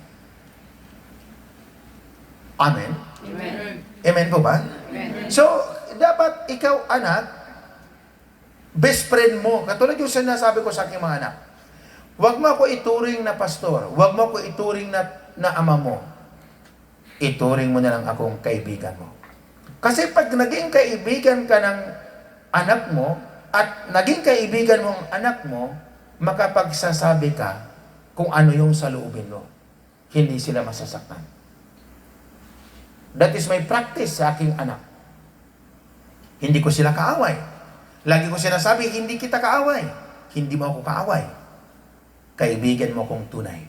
Amen? Amen. Amen po ba? Amen. So, dapat ikaw, anak, best friend mo, katulad yung sinasabi ko sa aking mga anak, Huwag mo ako ituring na pastor. Huwag mo ako ituring na ama mo. Ituring mo na lang akong kaibigan mo. Kasi pag naging kaibigan ka ng anak mo, at naging kaibigan mo ang anak mo, makapagsasabi ka kung ano yung saloobin mo. Hindi sila masasaktan. That is my practice sa aking anak. Hindi ko sila kaaway. Lagi ko sinasabi, hindi kita kaaway. Hindi mo ako kaaway. Kaibigan mo kong tunay.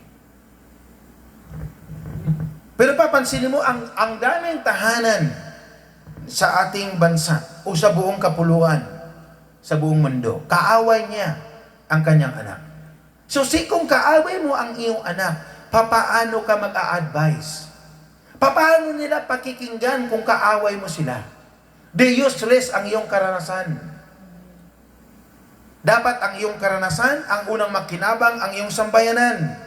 Pero papansinin mo, ang daming tahanan sa ating bansa o sa buong kapuluan, sa buong mundo, kaaway niya ang kanyang anak. So, kung kaaway mo ang iyong anak, papaano ka mag-a-advise? Paano nila pakikinggan kung kaaway mo sila? They useless ang iyong karanasan. Dapat ang iyong karanasan, ang unang makinabang, ang iyong sambayanan.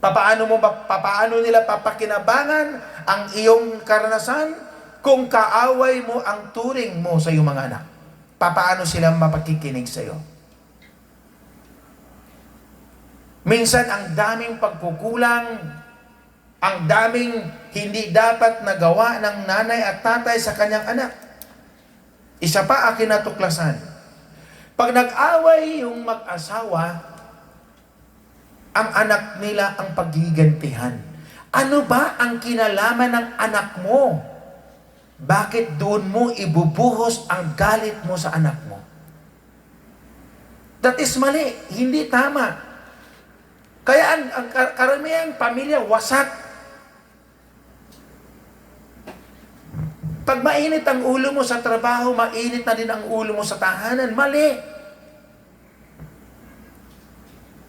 Papaano nila papakinabangan ang iyong karanasan kung kaaway mo ang turing mo sa iyong mga anak? Papaano sila mapakikinig sa iyo? Minsan ang daming pagkukulang, ang daming hindi dapat nagawa ng nanay at tatay sa kanyang anak. Isa pa akin natuklasan. Pag nag-away yung mag-asawa, ang anak nila ang paggigantihan. Ano ba ang kinalaman ng anak mo? Bakit doon mo ibubuhos ang galit mo sa anak mo? That is mali. Hindi tama. Kaya ang karamihang pamilya wasak. Pag mainit ang ulo mo sa trabaho, mainit na din ang ulo mo sa tahanan. Mali.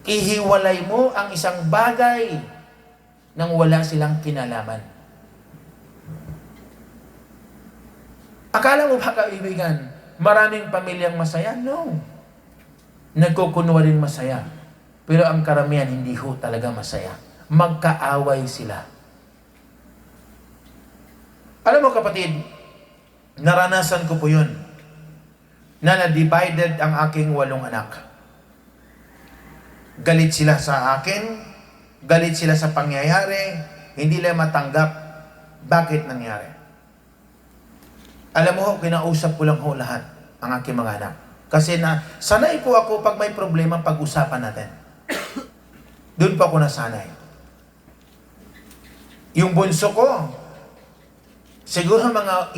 Ihiwalay mo ang isang bagay nang wala silang kinalaman. Akala mo ba, kaibigan, maraming pamilyang masaya? No. Nagkukunwaring masaya. Pero ang karamihan hindi ho talaga masaya. Magkaaway sila. Alam mo kapatid, naranasan ko po yun, na na-divided ang aking 8 anak. Galit sila sa akin, galit sila sa pangyayari, hindi nila matanggap bakit nangyari. Alam mo, kinausap ko lang ho lahat ang aking mga anak. Kasi sanay po ako pag may problema, pag-usapan natin. Doon pa ako nasanay. Yung bunso ko, siguro mga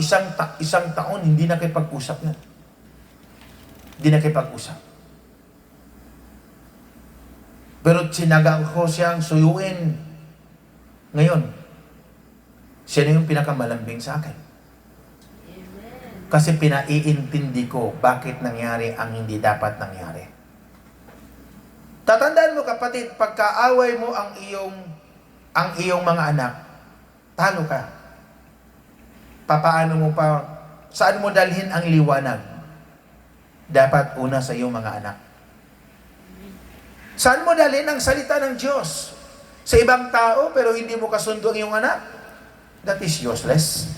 isang taon, hindi nakipag-usap yan. Hindi nakipag-usap. Pero sinagang ko siyang suyuin. Ngayon, siya na yung pinakamalambing sa akin. Kasi pinaiintindi ko bakit nangyari ang hindi dapat nangyari. Tatandaan mo kapatid, pagkaaway mo ang iyong mga anak, talo ka. Papaano mo pa, saan mo dalhin ang liwanag? Dapat una sa iyong mga anak. Saan mo dalhin ang salita ng Diyos? Sa ibang tao pero hindi mo kasundo ang iyong anak? That is useless.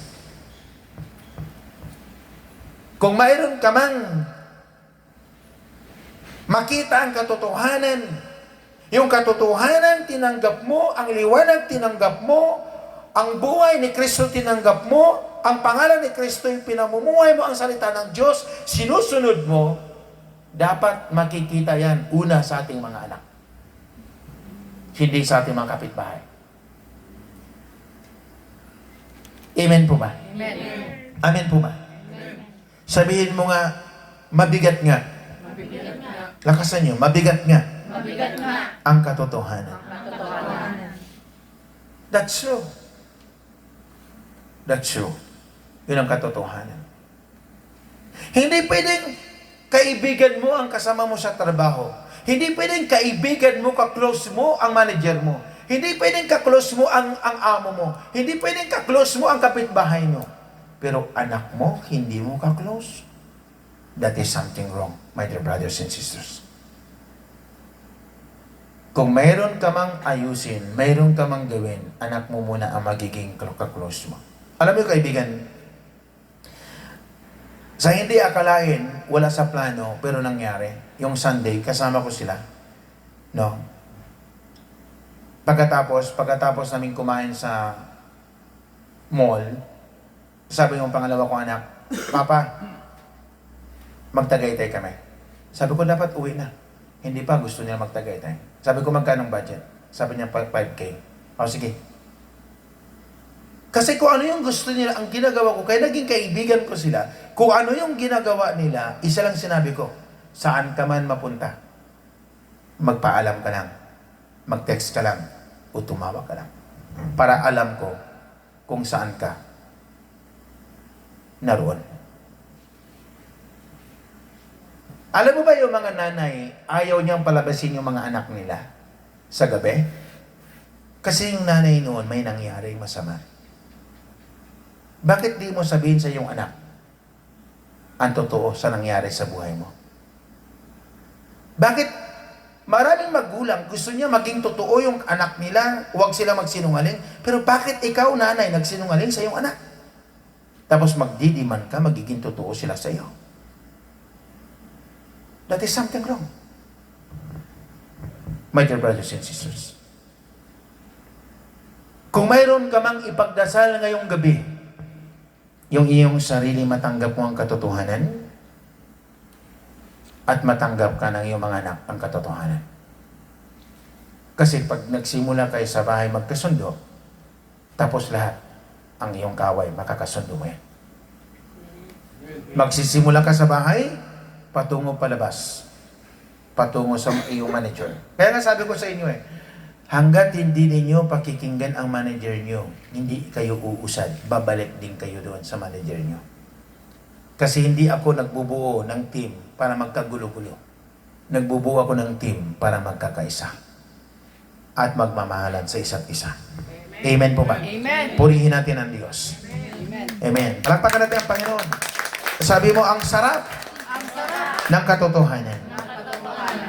Kung mayroon ka mang makita ang katotohanan, yung katotohanan tinanggap mo, ang liwanag tinanggap mo, ang buhay ni Kristo tinanggap mo, ang pangalan ni Kristo yung pinamumuhay mo, ang salita ng Diyos, sinusunod mo, dapat makikita yan una sa ating mga anak. Hindi sa ating mga kapitbahay. Amen po ba? Amen. Amen po ba? Sabihin mo nga, mabigat nga. Mabigat nga. Lakasan nyo, mabigat nga Mabigat nga. ang katotohanan. Katotohanan. That's true. That's true. Yun ang katotohanan. Hindi pwedeng kaibigan mo ang kasama mo sa trabaho. Hindi pwedeng kaibigan mo, ka-close mo ang manager mo. Hindi pwedeng ka-close mo ang amo mo. Hindi pwedeng ka-close mo ang kapitbahay mo. Pero anak mo, hindi mo ka-close. That is something wrong, my dear brothers and sisters. Kung mayroon ka mang ayusin, mayroon ka mang gawin, anak mo muna ang magiging ka-close mo. Alam mo kaibigan, Sa hindi akalain, wala sa plano, pero nangyari. Yung Sunday, kasama ko sila. No? Pagkatapos namin kumain sa mall, sabi ng pangalawa kong anak, Papa, magtagaytay kami. Sabi ko, dapat uwi na. Hindi pa, gusto niya magtagaytay. Sabi ko, magkano budget? Sabi niya, 5K. O, sige. Kasi kung ano yung gusto nila, ang ginagawa ko, kaya naging kaibigan ko sila, kung ano yung ginagawa nila, isa lang sinabi ko, saan ka man mapunta, magpaalam ka lang, mag-text ka lang, o tumawag ka lang. Para alam ko kung saan ka naroon. Alam mo ba yung mga nanay, ayaw niyang palabasin yung mga anak nila sa gabi? Kasi yung nanay noon may nangyaring masama. Bakit di mo sabihin sa iyong anak ang totoo sa nangyari sa buhay mo? Bakit maraming magulang gusto niya maging totoo yung anak nila, huwag sila magsinungaling, pero bakit ikaw, nanay, nagsinungaling sa iyong anak? Tapos magdidiman ka, magiging totoo sila sa iyo. That is something wrong. My dear brothers and sisters, kung mayroon ka mang ipagdasal ngayong gabi, yung iyong sarili matanggap mo ang katotohanan at matanggap ka ng iyong mga anak ang katotohanan. Kasi pag nagsimula kayo sa bahay magkasundo, tapos lahat ang iyong kaway, makakasundo mo yan. Magsisimula ka sa bahay, patungo palabas, patungo sa iyong manager. Kaya nga sabi ko sa inyo hanggat hindi ninyo pakikinggan ang manager nyo, hindi kayo uusad, babalik din kayo doon sa manager nyo. Kasi hindi ako nagbubuo ng team para magkagulo-gulo. Nagbubuo ako ng team para magkakaisa at magmamahalan sa isa't isa. Amen po ba? Amen. Purihin natin ang Diyos. Amen. Amen. Palakpakan natin ang Panginoon. Sabi mo, ang sarap ng katotohanan.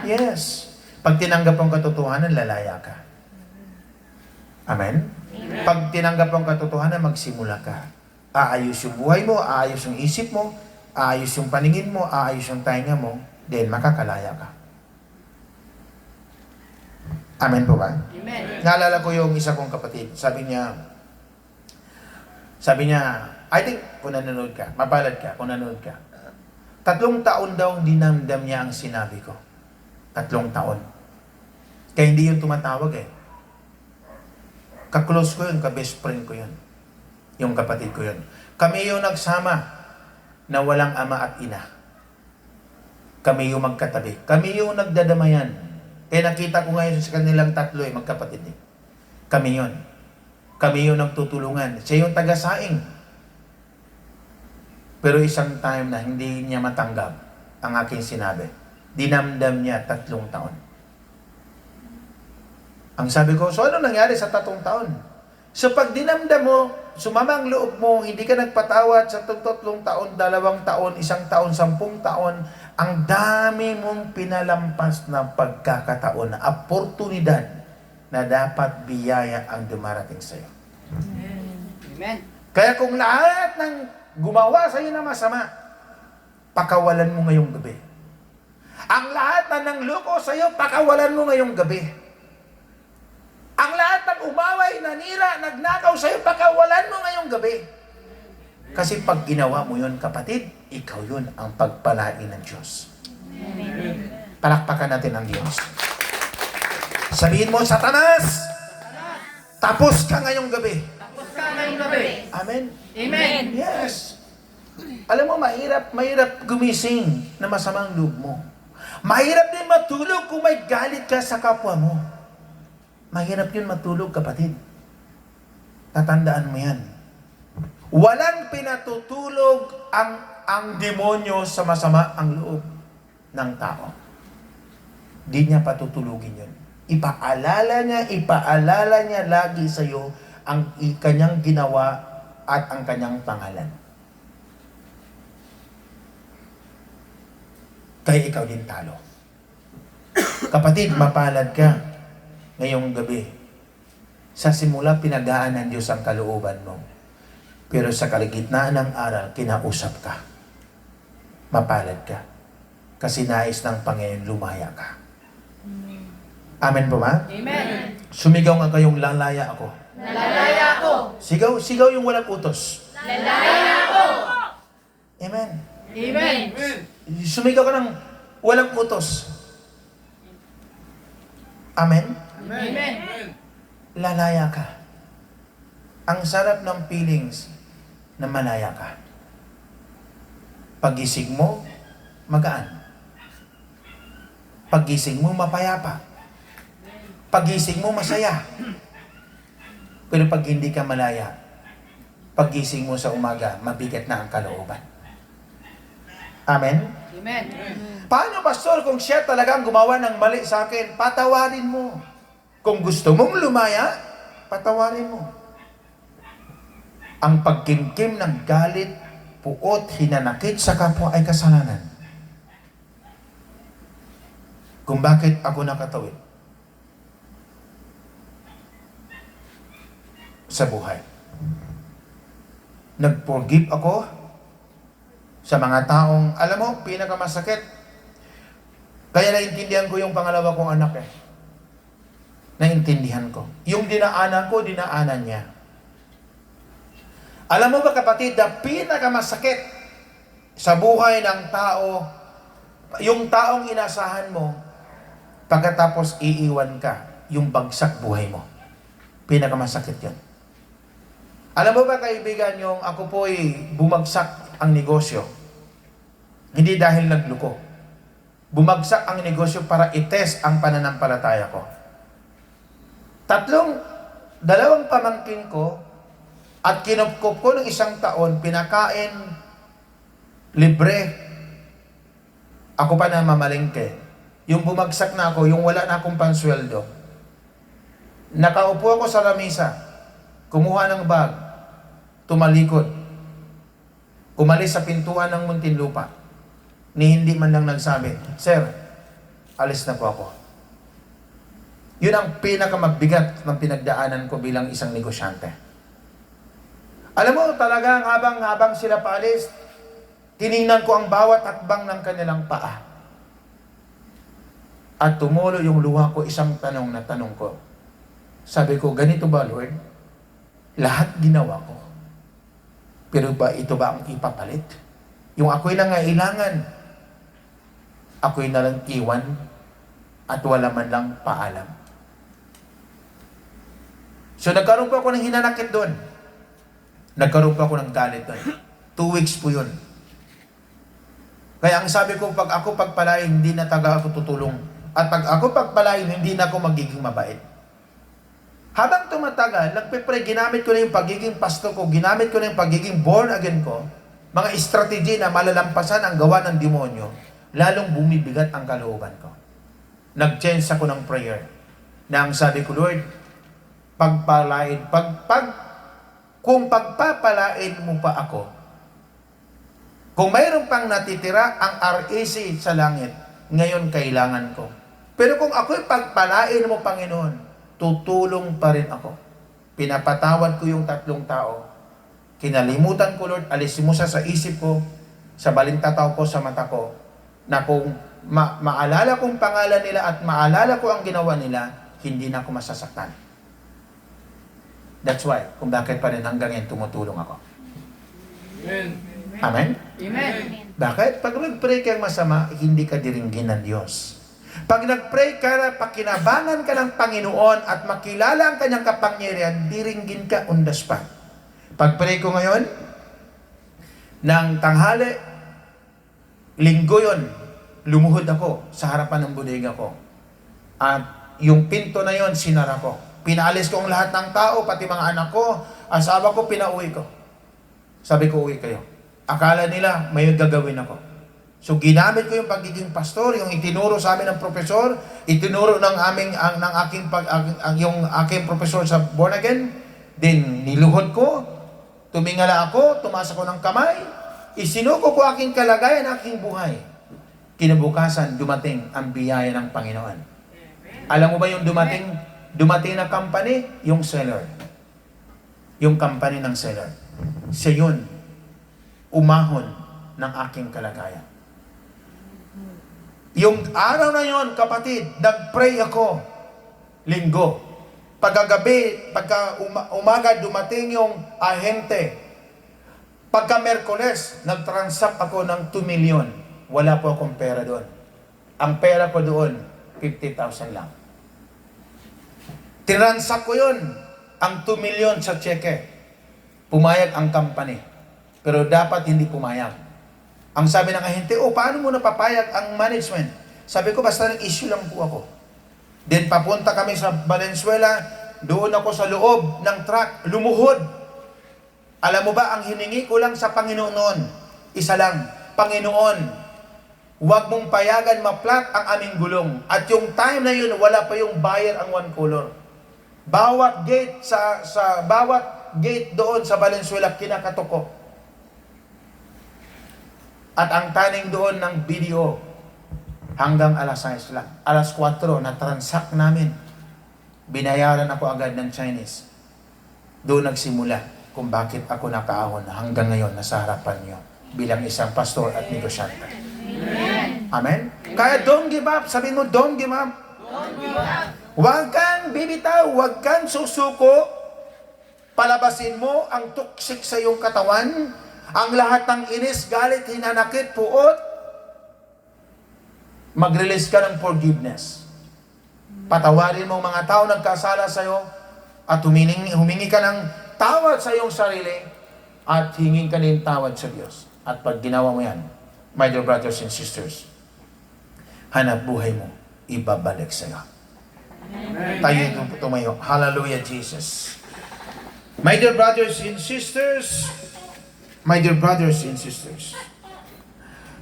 Yes. Pag tinanggap ang katotohanan, lalaya ka. Amen? Pag tinanggap ang katotohanan, magsimula ka. Aayos yung buhay mo, aayos yung isip mo, aayos yung paningin mo, aayos yung tainga mo, then makakalaya ka. Amen po ba? Amen. Naalala ko yung isa kong kapatid. Sabi niya, I think kung nanonood ka, mapalad ka kung nanonood ka. 3 taon daw dinamdam niya ang sinabi ko. 3 taon. Kaya hindi yun tumatawag Ka-close ko yun, ka-best friend ko yun. Yung kapatid ko yun. Kami yung nagsama na walang ama at ina. Kami yung magkatabi. Kami yung nagdadamayan. Kaya nakita ko ngayon sa kanilang 3 magkapatid Kami yun. Kami yung nagtutulungan. Siya yung taga-saing. Pero isang time na hindi niya matanggap ang aking sinabi. Dinamdam niya 3 taon. Ang sabi ko, so ano nangyari sa 3 taon? So pag dinamdam mo, sumama ang loob mo, hindi ka nagpatawad sa 3 taon, 2 taon, 1 taon, 10 taon, ang dami mong pinalampas na pagkakataon, na oportunidad na dapat biyaya ang dumarating sa iyo. Amen. Kaya kung lahat ng gumawa sa iyo na masama, pakawalan mo ngayong gabi. Ang lahat na nangloko sa iyo, pakawalan mo ngayong gabi. Ang lahat ng umaway, nanira, nagnakaw sa iyo, pakawalan mo ngayong gabi. Kasi pag ginawa mo yun, kapatid, ikaw yun ang pagpalain ng Diyos. Palakpakan natin ang Diyos. Sabihin mo, Satanas, tapos ka ngayong gabi. Tapos ka ngayong gabi. Amen? Amen. Yes. Alam mo, mahirap gumising na masamang loob mo. Mahirap din matulog kung may galit ka sa kapwa mo. Mahirap yun matulog, kapatid. Tatandaan mo yan. Walang pinatutulog ang demonyo sa masama ang loob ng tao. Di niya patutulugin yun. Ipaalala niya lagi sa iyo ang kanyang ginawa at ang kanyang pangalan. Kaya ikaw din talo. Kapatid, mapalad ka ngayong gabi. Sa simula, pinagaan ng Diyos ang kalooban mo. Pero sa kaligitnaan ng aral, kinausap ka. mapalad ka. Kasi nais ng Panginoon lumaya ka. Amen po ba? Amen. Sumigaw nga kayong lalaya ako. Nalalaya ako. Sigaw yung walang utos. Nalalaya ako. Amen. Amen. Sumigaw ka ng walang utos. Amen? Amen. Lalaya ka. Ang sarap ng feelings na malaya ka. Pagising mo, magaan. Pagising mo, mapayapa. Pagising mo, masaya. Pero pag hindi ka malaya, pagising mo sa umaga, mabigat na ang kalooban. Amen? Amen. Paano, pastor, kung siya talagang gumawa ng mali sa akin, patawarin mo. Kung gusto mong lumaya, patawarin mo. Ang pagkimkim ng galit, puot, hinanakit sa kapwa ay kasalanan. Kung bakit ako nakatawid sa buhay. Nag-forgive ako sa mga taong, alam mo, pinakamasakit. Kaya naintindihan ko yung pangalawa kong anak eh. Naintindihan ko. Yung dinaanan ko, dinaanan niya. Alam mo ba kapatid, na pinakamasakit sa buhay ng tao, yung taong inasahan mo, pagkatapos iiwan ka, yung bagsak buhay mo. Pinakamasakit yun. Alam mo ba kaibigan, yung ako po'y bumagsak ang negosyo, hindi dahil nagluko. Bumagsak ang negosyo para itest ang pananampalataya ko. Dalawang pamangkin ko, at kinupkup ko ng 1 taon, pinakain, libre. Ako pa na mamalengke. Yung bumagsak na ako, yung wala na akong pansweldo. Nakaupo ako sa lamisa, kumuha ng bag, tumalikod, umalis sa pintuan ng Muntinlupa, ni hindi man lang nagsabi, "Sir, alis na po ako." Yun ang pinakamabigat ng pinagdaanan ko bilang isang negosyante. Alam mo, talagang habang sila paalis, tiningnan ko ang bawat hakbang ng kanilang paa. At tumulo yung luha ko, isang tanong na tanong ko. Sabi ko, ganito ba, Lord? Lahat ginawa ko. Pero ba ito ba ang ipapalit? Yung ako'y nangailangan, ako'y nalang iwan at wala man lang paalam. So nagkaroon po ako ng hinanakit doon. Nagkaroon po ako ng galit doon. 2 weeks po yun. Kaya ang sabi ko, pag ako pagpalain, hindi na taga ako tutulong. At pag ako pagpalain, hindi na ako magiging mabait. Habang tumatagal, nagpipray, ginamit ko na yung pagiging pasto ko, ginamit ko na yung pagiging born again ko, mga strategy na malalampasan ang gawa ng demonyo, lalong bumibigat ang kalooban ko. Nag-change ako ng prayer. Na ang sabi ko, Lord, pagpalain, kung pagpapalain mo pa ako, kung mayroon pang natitira ang RAC sa langit, ngayon kailangan ko. Pero kung ako'y pagpalain mo, Panginoon, tutulong pa rin ako. Pinapatawad ko yung 3 tao. Kinalimutan ko, Lord, alisin mo sa isip ko, sa balintataw ko, sa mata ko, na kung maalala kong pangalan nila at maalala ko ang ginawa nila, hindi na ako masasaktan. That's why, kung bakit pa rin hanggang ngayon tumutulong ako. Amen. Amen? Amen. Bakit? Pag nag-pray kang masama, hindi ka diringgin ng Diyos. Pag nag-pray ka, pakinabangan ka ng Panginoon at makilala ang kanyang kapangyarihan, diringgin ka on the spot. Pag-pray ko ngayon, ng tanghali, linggo yun, lumuhod ako sa harapan ng bodega ko. At yung pinto na yon sinara ko. Pinaalis ko ang lahat ng tao, pati mga anak ko, asawa ko, pinauwi ko. Sabi ko, uwi kayo. Akala nila may gagawin ako. So ginamit ko yung pagiging pastor, yung itinuro sa amin ng profesor, itinuro ng aking profesor sa born again, then niluhod ko, tumingala ako, tumaas ako ng kamay, isinuko ko aking kalagayan, aking buhay. Kinabukasan, dumating ang biyaya ng Panginoon. Alam mo ba yung dumating na company? Yung seller. Yung company ng seller. Siya yun, umahon ng aking kalagayan. Yung araw na yon, kapatid, nag-pray ako. Linggo. Pagkagabi, umaga, dumating yung ahente. Pagka Merkules, nag-transact ako ng 2 million. Wala po akong pera doon. Ang pera ko doon, 50,000 lang. Tinransact ko yun, ang 2 million sa cheque. Pumayag ang company. Pero dapat hindi pumayag. Ang sabi ng ahente, paano mo napapayag ang management? Sabi ko, basta nag-issue lang po ako. Then papunta kami sa Valenzuela, doon ako sa loob ng truck, lumuhod. Alam mo ba, ang hiningi ko lang sa Panginoon noon, isa lang, Panginoon, huwag mong payagan ma-flat ang aming gulong. At yung time na yun, wala pa yung buyer ang one color. Bawat gate bawat gate doon sa Valenzuela, kinakatok ko. At ang taning doon ng video, hanggang alas 6 lang. Alas 4, na-transact namin. Binayaran ako agad ng Chinese. Doon nagsimula kung bakit ako nakaahon hanggang ngayon nasa harapan niyo bilang isang pastor at negosyante. Amen? Kaya don't give up. Sabihin mo, don't give up. Huwag kang bibitaw, huwag kang susuko. Palabasin mo ang tuksik sa iyong katawan, ang lahat ng inis, galit, hinanakit, puot. Mag-release ka ng forgiveness. Patawarin mo mga tao nagkasala sa iyo at humingi ka ng tawad sa iyong sarili at hingin ka din tawad sa Diyos. At pag ginawa mo yan, my dear brothers and sisters, hanap buhay mo, ibabalik sa iyo. Tayo tumayo. Hallelujah, Jesus. My dear brothers and sisters,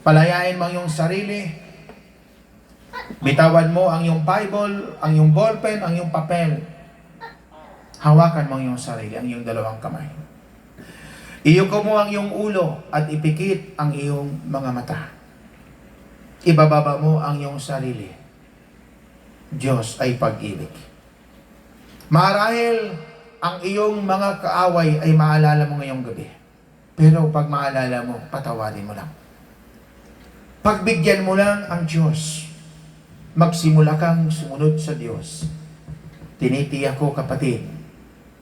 palayain mo ang iyong sarili. Bitawan mo ang iyong Bible, ang iyong ballpen, ang iyong papel. Hawakan mo ang iyong sarili, ang iyong dalawang kamay. Iyuko mo ang iyong ulo at ipikit ang iyong mga mata. Ibababa mo ang iyong sarili. Diyos ay pag-ibig. Marahil ang iyong mga kaaway ay maalala mo ngayong gabi. Pero pag maalala mo, patawarin mo lang. Pagbigyan mo lang ang Diyos. Magsimula kang sumunod sa Diyos. Tinitiyak ko, kapatid,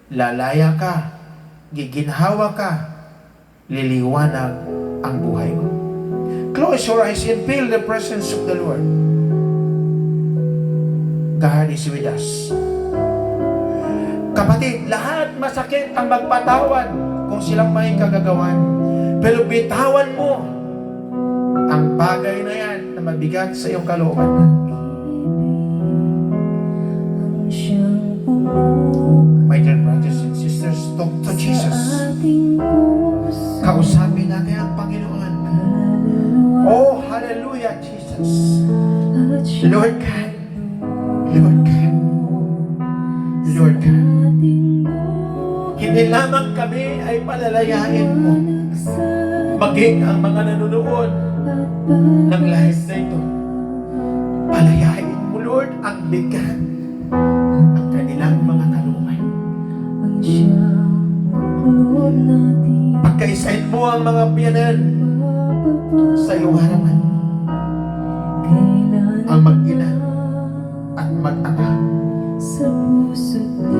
lalaya ka, giginhawa ka, liliwanag ang buhay mo. Close your eyes and feel the presence of the Lord. God is with us. Kapatid, lahat masakit ang magpatawad kung silang may kagagawan. Pero bitawan mo ang bagay na yan na mabigat sa iyong kalooban. My dear brothers and sisters, talk to Jesus. Kausapin natin ang Panginoon. Oh, hallelujah, Jesus. Lord God, Lord God, Lord God. Hindi lamang kami ay palalayain mo, maging ang mga nanonood ng live na ito. Palayain mo, Lord, ang bigat, ang kanilang mga kalumay. Pagkaisahin mo ang mga biyanan sa iyong harapan, ang mag-ina at mag-ama.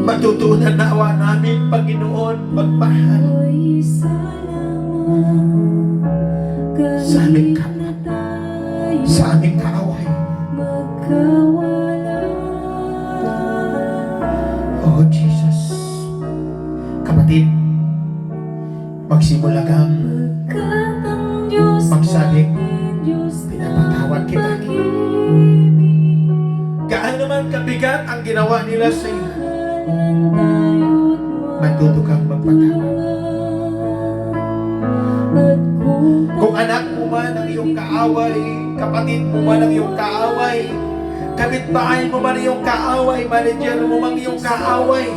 Matutunan na awa namin, Panginoon, magmahal sa aming kapwa, sa aming kaaway. Oh, Jesus. Kapatid, magsimula kang magsabi, pinapatawad kita. Gaano man kabigat ang ginawa nila sa iyo, matuto kang magpatawad. Kung anak mo man ang iyong kaaway, kapatid mo man ang iyong kaaway, kapitbahay mo man ang iyong kaaway, manager mo man ang iyong kaaway,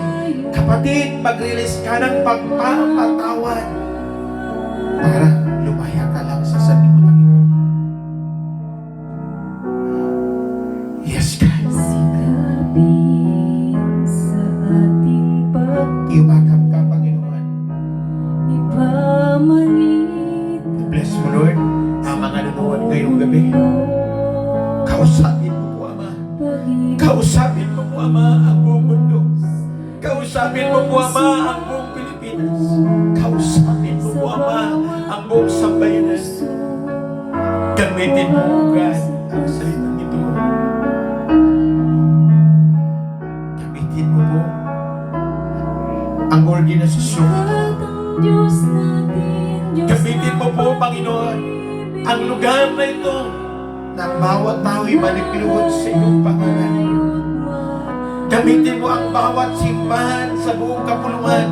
kapatid, mag-release ka ng pagpapatawad para lumaya ka lang sa sanlibutan ito. Yes, God. Iwakap ka, Panginoon. Bless mo, Lord, ang mga nanonood ngayong gabi. Kausapin mo po, Ama. Kausapin mo po, Ama, ang buong mundo. Kausapin mo po, Ama, ang buong Pilipinas. Kausapin mo po, Ama, ang buong sambayanan. Gamitin mo, God, ang salitang ito. Gamitin mo po ang organisasyon ito. Gamitin mo po, Panginoon, ang lugar na ito na bawat tao'y manipiluhod sa iyong pangalan. Gamitin mo ang bawat simbahan sa buong kapulungan.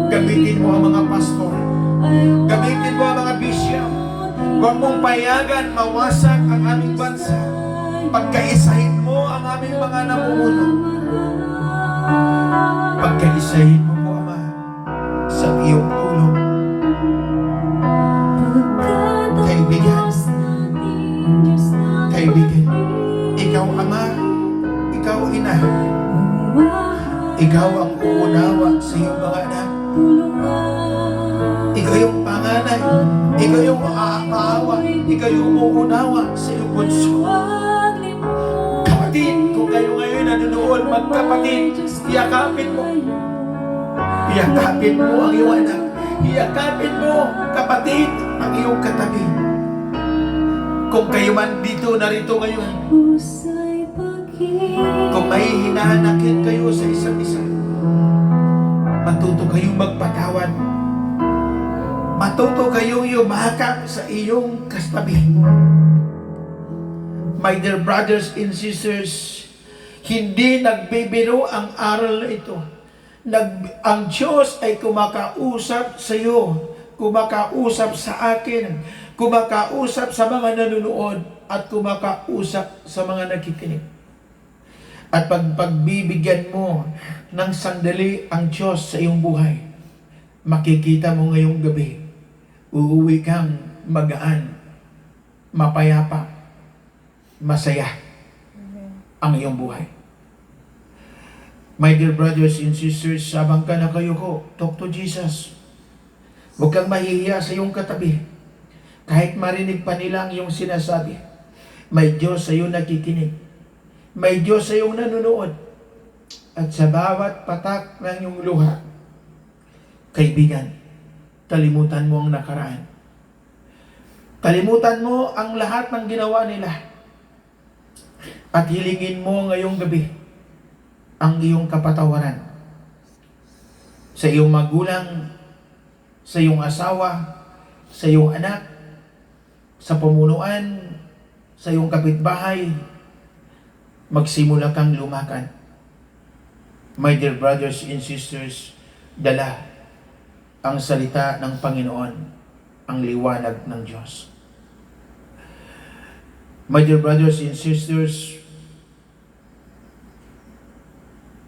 Gamitin mo ang mga pastor. Gamitin mo ang mga bishop. Huwag mong payagan mawasak ang aming bansa. Pagkaisahin mo ang aming mga namumuno. Pagkaisahin mo po, Ama, sa iyong tulong. Kaibigan, ikaw Ama, ikaw Ina, ikaw ang uunawa sa iyong mga anak. Ikaw yung panganay, ikaw yung maaawa, ikaw yung uunawa sa iyong bunso. Kapatid, kung kayo ngayon nanonood, magkapatid, iyakapin mo. Iyakapin mo ang iyong anak. Iyakapin mo, kapatid, ang iyong katabi. Kung kayo man dito, narito ngayon, kung may hinanakit kayo sa isa't isa, matuto kayong magpatawad. Matuto kayong yumakap sa iyong kastabi. My dear brothers and sisters, hindi nagbibiro ang aral na ito. Ang Diyos ay kumakausap sa iyo, kumakausap sa akin, kumakausap sa mga nanonood, at kumakausap sa mga nakikinig. At pagbibigyan mo ng sandali ang Diyos sa iyong buhay, makikita mo ngayong gabi, uuwi kang magaan, mapayapa, masaya ang iyong buhay. My dear brothers and sisters, sabang ka na kayo ko, talk to Jesus. Huwag kang mahihiya sa iyong katabi. Kahit marinig pa nila ang iyong sinasabi, may Diyos sa iyo nakikinig. May Diyos sa iyong nanonood. At sa bawat patak ng iyong luha, kaibigan, kalimutan mo ang nakaraan. Kalimutan mo ang lahat ng ginawa nila. At hilingin mo ngayong gabi ang iyong kapatawaran sa iyong magulang, sa iyong asawa, sa iyong anak, sa pamunuan, sa iyong kapitbahay. Magsimula kang lumakan. My dear brothers and sisters, dala ang salita ng Panginoon, ang liwanag ng Diyos. My dear brothers and sisters,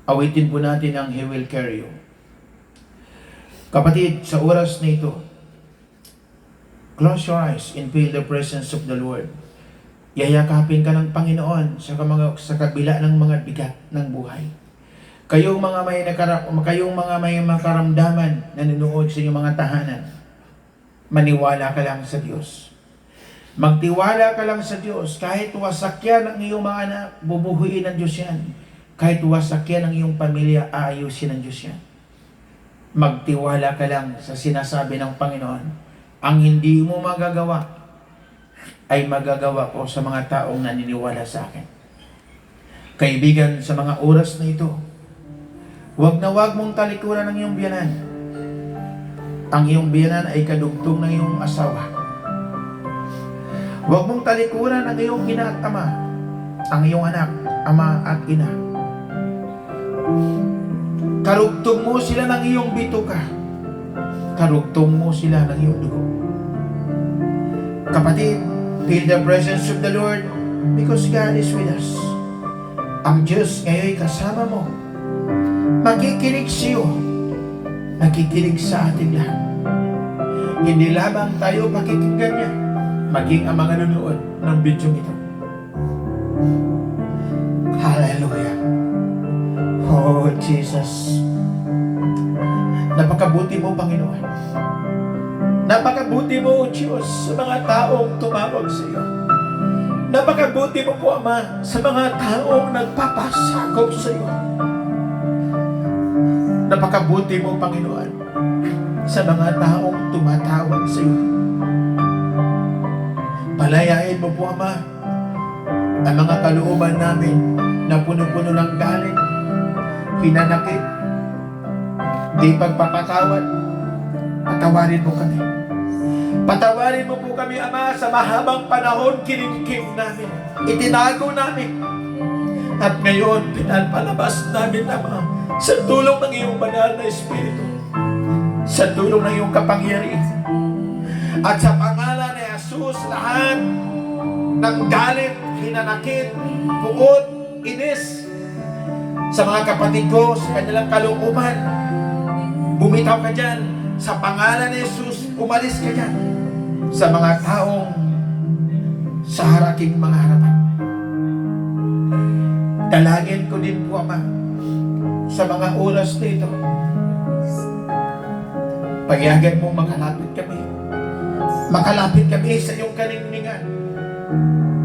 awitin po natin ang He Will Carry You. Kapatid, sa oras na ito, close your eyes and feel the presence of the Lord. Yayakapin ka ng Panginoon sa kabila ng mga bigat ng buhay. Kayong mga may makaramdaman na nanonood sa inyong mga tahanan, maniwala ka lang sa Diyos. Magtiwala ka lang sa Diyos. Kahit wasakyan ang iyong mga anak, bubuhuin ng Diyos yan. Kahit wasakyan ang iyong pamilya, aayusin ng Diyos yan. Magtiwala ka lang sa sinasabi ng Panginoon. Ang hindi mo magagawa, ay magagawa ko sa mga taong naniniwala sa akin. Kaibigan, sa mga oras na ito, huwag na huwag mong talikuran ang iyong biyanan. Ang iyong biyanan ay kadugtong ng iyong asawa. Huwag mong talikuran ang iyong ina at ama, ang iyong anak, ama at ina. Karugtong mo sila ng iyong bituka. Karugtong mo sila ng iyong dugo. Kapatid, feel the presence of the Lord because God is with us. Ang Diyos ngayon kasama mo. Makikinig sa iyo. Nakikinig sa ating lahat. Hindi lamang tayo pakikinggan niya, maging ang mga nanonood ng video ito. Hallelujah. Oh, Jesus. Napakabuti mo, Panginoon. Napakabuti mo, Diyos, sa mga taong tumawag sa iyo. Napakabuti mo po, Ama, sa mga taong nagpapasakop sa iyo. Napakabuti mo, Panginoon, sa mga taong tumatawag sa iyo. Palayain mo po, Ama, ang mga kalooban namin na puno-puno ng galit, hinanakit, di pagpapatawad. Patawarin mo kami. Patawarin mo po kami, Ama, sa mahabang panahon kinimkim namin. Itinago namin. At ngayon, pinapalabas namin, Ama, sa tulong ng iyong banal na Espiritu. Sa tulong ng iyong kapangyarihan. At sa pangalan ni Jesus, lahat ng galit, hinanakit, puot, inis sa mga kapatid ko, sa kanilang kalooban, bumitaw ka dyan. Sa pangalan ni Jesus, umalis ka dyan. Sa mga taong sa haraking mga harapan. Dalangin ko din po, Ama, sa mga oras na ito. Payagan mo makalapit kami. Makalapit kami sa iyong kalingningan.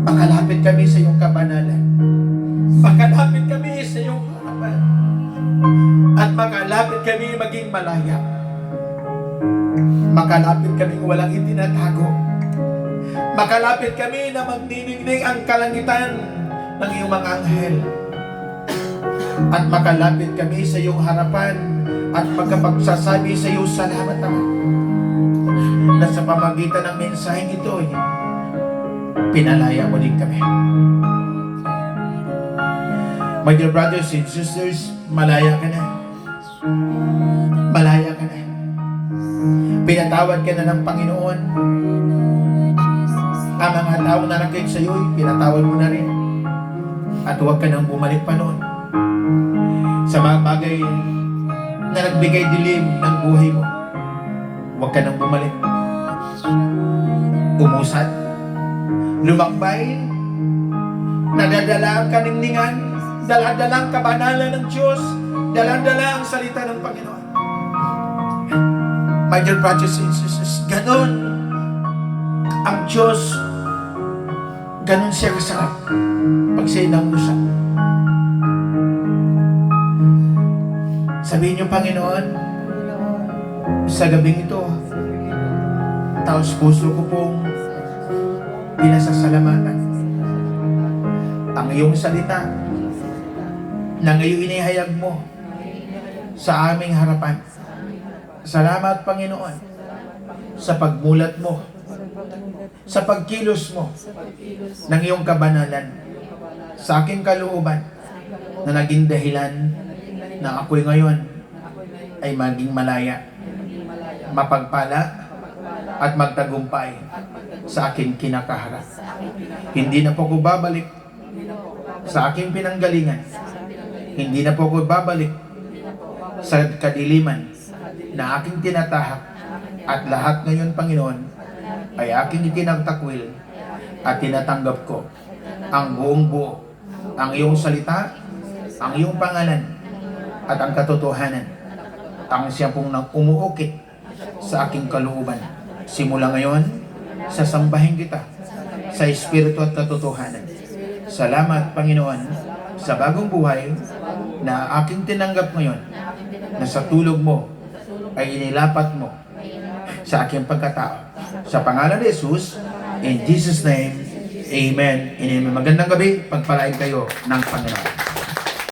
Makalapit kami sa iyong kabanalan. Makalapit kami sa iyong harapan. At makalapit kami maging malaya. Makalapit kami walang itinatago. Makalapit kami na magniningning ang kalangitan ng iyong mga anghel. At makalapit kami sa iyong harapan at magkapagsasabi sa iyo, salamat naman. Na sa pamagitan ng mensaheng ito, pinalaya mo din kami. My dear brothers and sisters, malaya ka na. Malaya ka na. Pinatawad ka na ng Panginoon. Ang mga taong nanakit sa iyo, pinatawad mo na rin. At huwag ka nang bumalik pa noon sa mga bagay na nagbigay dilim ng buhay mo. Huwag ka nang bumalik. Umusad, lumakbay, nadadala ang kaningningan, dala-dala ang kabanalan ng Diyos, dala-dala ang salita ng Panginoon. My dear brothers and sisters, ganon ang Diyos, ganon siya kasarap pag siya'y nangusap. Sabihin niyo, Panginoon, sa gabing ito, taos puso ko pong pinasasalamatan ang iyong salita na ngayon inihayag mo sa aming harapan. Salamat, Panginoon, sa pagmulat mo, sa pagkilos mo ng iyong kabanalan sa aking kalooban na naging dahilan na ako'y ngayon ay maging malaya, mapagpala at magtagumpay sa aking kinakaharap. Hindi na po ko babalik sa aking pinanggalingan. Hindi na po ko babalik sa kadiliman na aking tinatahak. At lahat ngayon, Panginoon, ay aking itinagtakwil at tinatanggap ko ang buong buo, ang iyong salita, ang iyong pangalan, at ang katotohanan. Ang siya pong nang umuukit sa aking kalooban. Simula ngayon, sasambahin kita sa Espiritu at katotohanan. Salamat, Panginoon, sa bagong buhay na aking tinanggap ngayon, na sa tulog mo ay inilapat mo sa aking pagkatao. Sa pangalan ni Jesus, in Jesus' name, Amen. Amen. Magandang gabi, pagpalain kayo ng Panginoon.